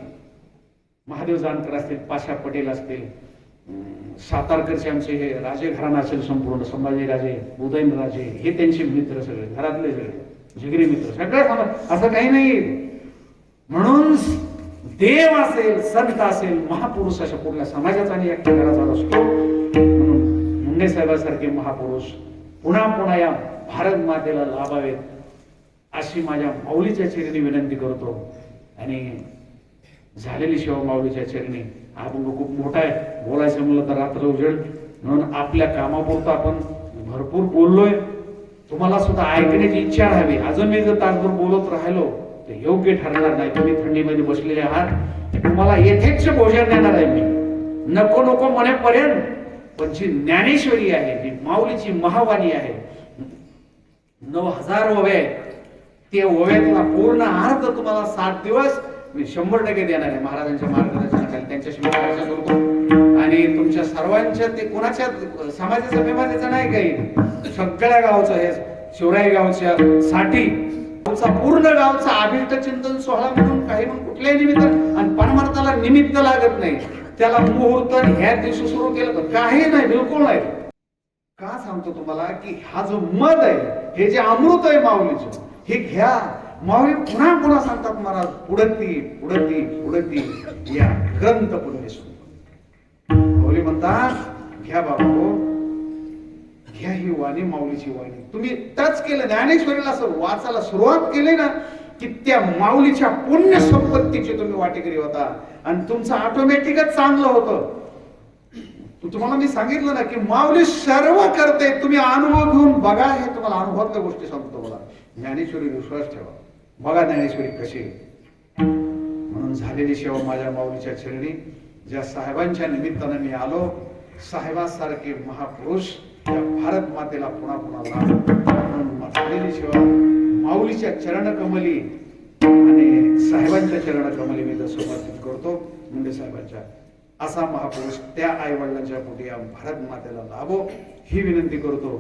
महादेव जानकर असतील, पाशा पटेल असतील, सातारकरचे आमचे हे राजे घराणा असेल संपूर्ण, संभाजी राजे, उदयन राजे, हे त्यांचे मित्र सगळे, घरातले सगळे जिगरी मित्र, सगळे समाज, असं काही नाही. म्हणून देव असेल, संत असेल, महापुरुष अशा कुठल्या समाजाचा आणि एकट्या घराचा नसतो. म्हणून मुंडे साहेबांसारखे महापुरुष पुन्हा पुन्हा या भारत मातेला लाभावेत अशी माझ्या माऊलीच्या चरणी विनंती करतो. आणि झालेली सेवा माऊलीच्या चरणी. अभंग खूप मोठा आहे, बोलायचं म्हणलं तर रात्र उजेड. म्हणून आपल्या कामापुरतं आपण भरपूर बोललोय. तुम्हाला सुद्धा ऐकण्याची इच्छा राहावी. अजून मी जर तासभर बोलत राहिलो तर योग्य ठरणार नाही. तुम्ही थंडीमध्ये बसलेले आहात, तुम्हाला यथेच्छ भोजन देणार आहे मी, नको नको म्हणेपर्यंत. पण जी ज्ञानेश्वरी आहे, जी माऊलीची महावाणी आहे, 9000 ओव्या आहेत, ते ओव्यातला पूर्ण अर्थ तुम्हाला 7 दिवस मी 100% देणार आहे महाराजांच्या मार्गदर्शनाखाली. त्यांच्याशी मी चर्चा करतो. आणि तुमच्या सर्वांच्या, ते कोणाच्या समाजाचा विवादाचा नाही काही, सगळ्या गावचं हे शिवराई गावच्या साठी पूर्ण गावचा अभिष्ट चिंतन सोहळा म्हणून काही म्हणून कुठल्याही निमित्त, आणि परमार्थाला निमित्त लागत नाही, त्याला मुहूर्त ह्या दिवशी सुरू केलं तर काही नाही, बिलकुल नाही. का सांगतो तुम्हाला की हा जो मध आहे, हे जे अमृत आहे माऊलीचं, हे घ्या. माऊली पुन्हा पुन्हा सांगतात महाराज, उडती उडती उडती या ग्रंथ पुण्यसून. माऊली म्हणतात घ्या बाबा, घ्या ही वाणी, माऊलीची वाणी. तुम्ही टच केलं, ज्ञानेश्वरीला असं वाचायला सुरुवात केली ना, की त्या माऊलीच्या पुण्य संपत्तीची तुम्ही वाटेकरी होता आणि तुमचं ऑटोमॅटिकच चांगलं होतं. तुम्हाला मी सांगितलं ना की माऊली सर्व करते, तुम्ही अनुभव घेऊन बघा. हे तुम्हाला अनुभवातल्या गोष्टी सांगतो. मला ज्ञानेश्वरी विश्वास ठेवा, बघा ज्ञानेश्वरी कशी. म्हणून झालेली सेवा माझ्या माऊलीच्या चरणी, ज्या साहेबांच्या निमित्तानं मी आलो, साहेबांसारखे महापुरुष त्या भारत मातेला पुन्हा पुन्हा लाभ. म्हणून झालेली सेवा माऊलीच्या चरणकमली आणि साहेबांच्या चरणकमली मी समर्पित करतो. मुंडे साहेबांच्या असा महापुरुष त्या आई वडिलांच्या पोटी या भारत मातेला लाभो ही विनंती करतो.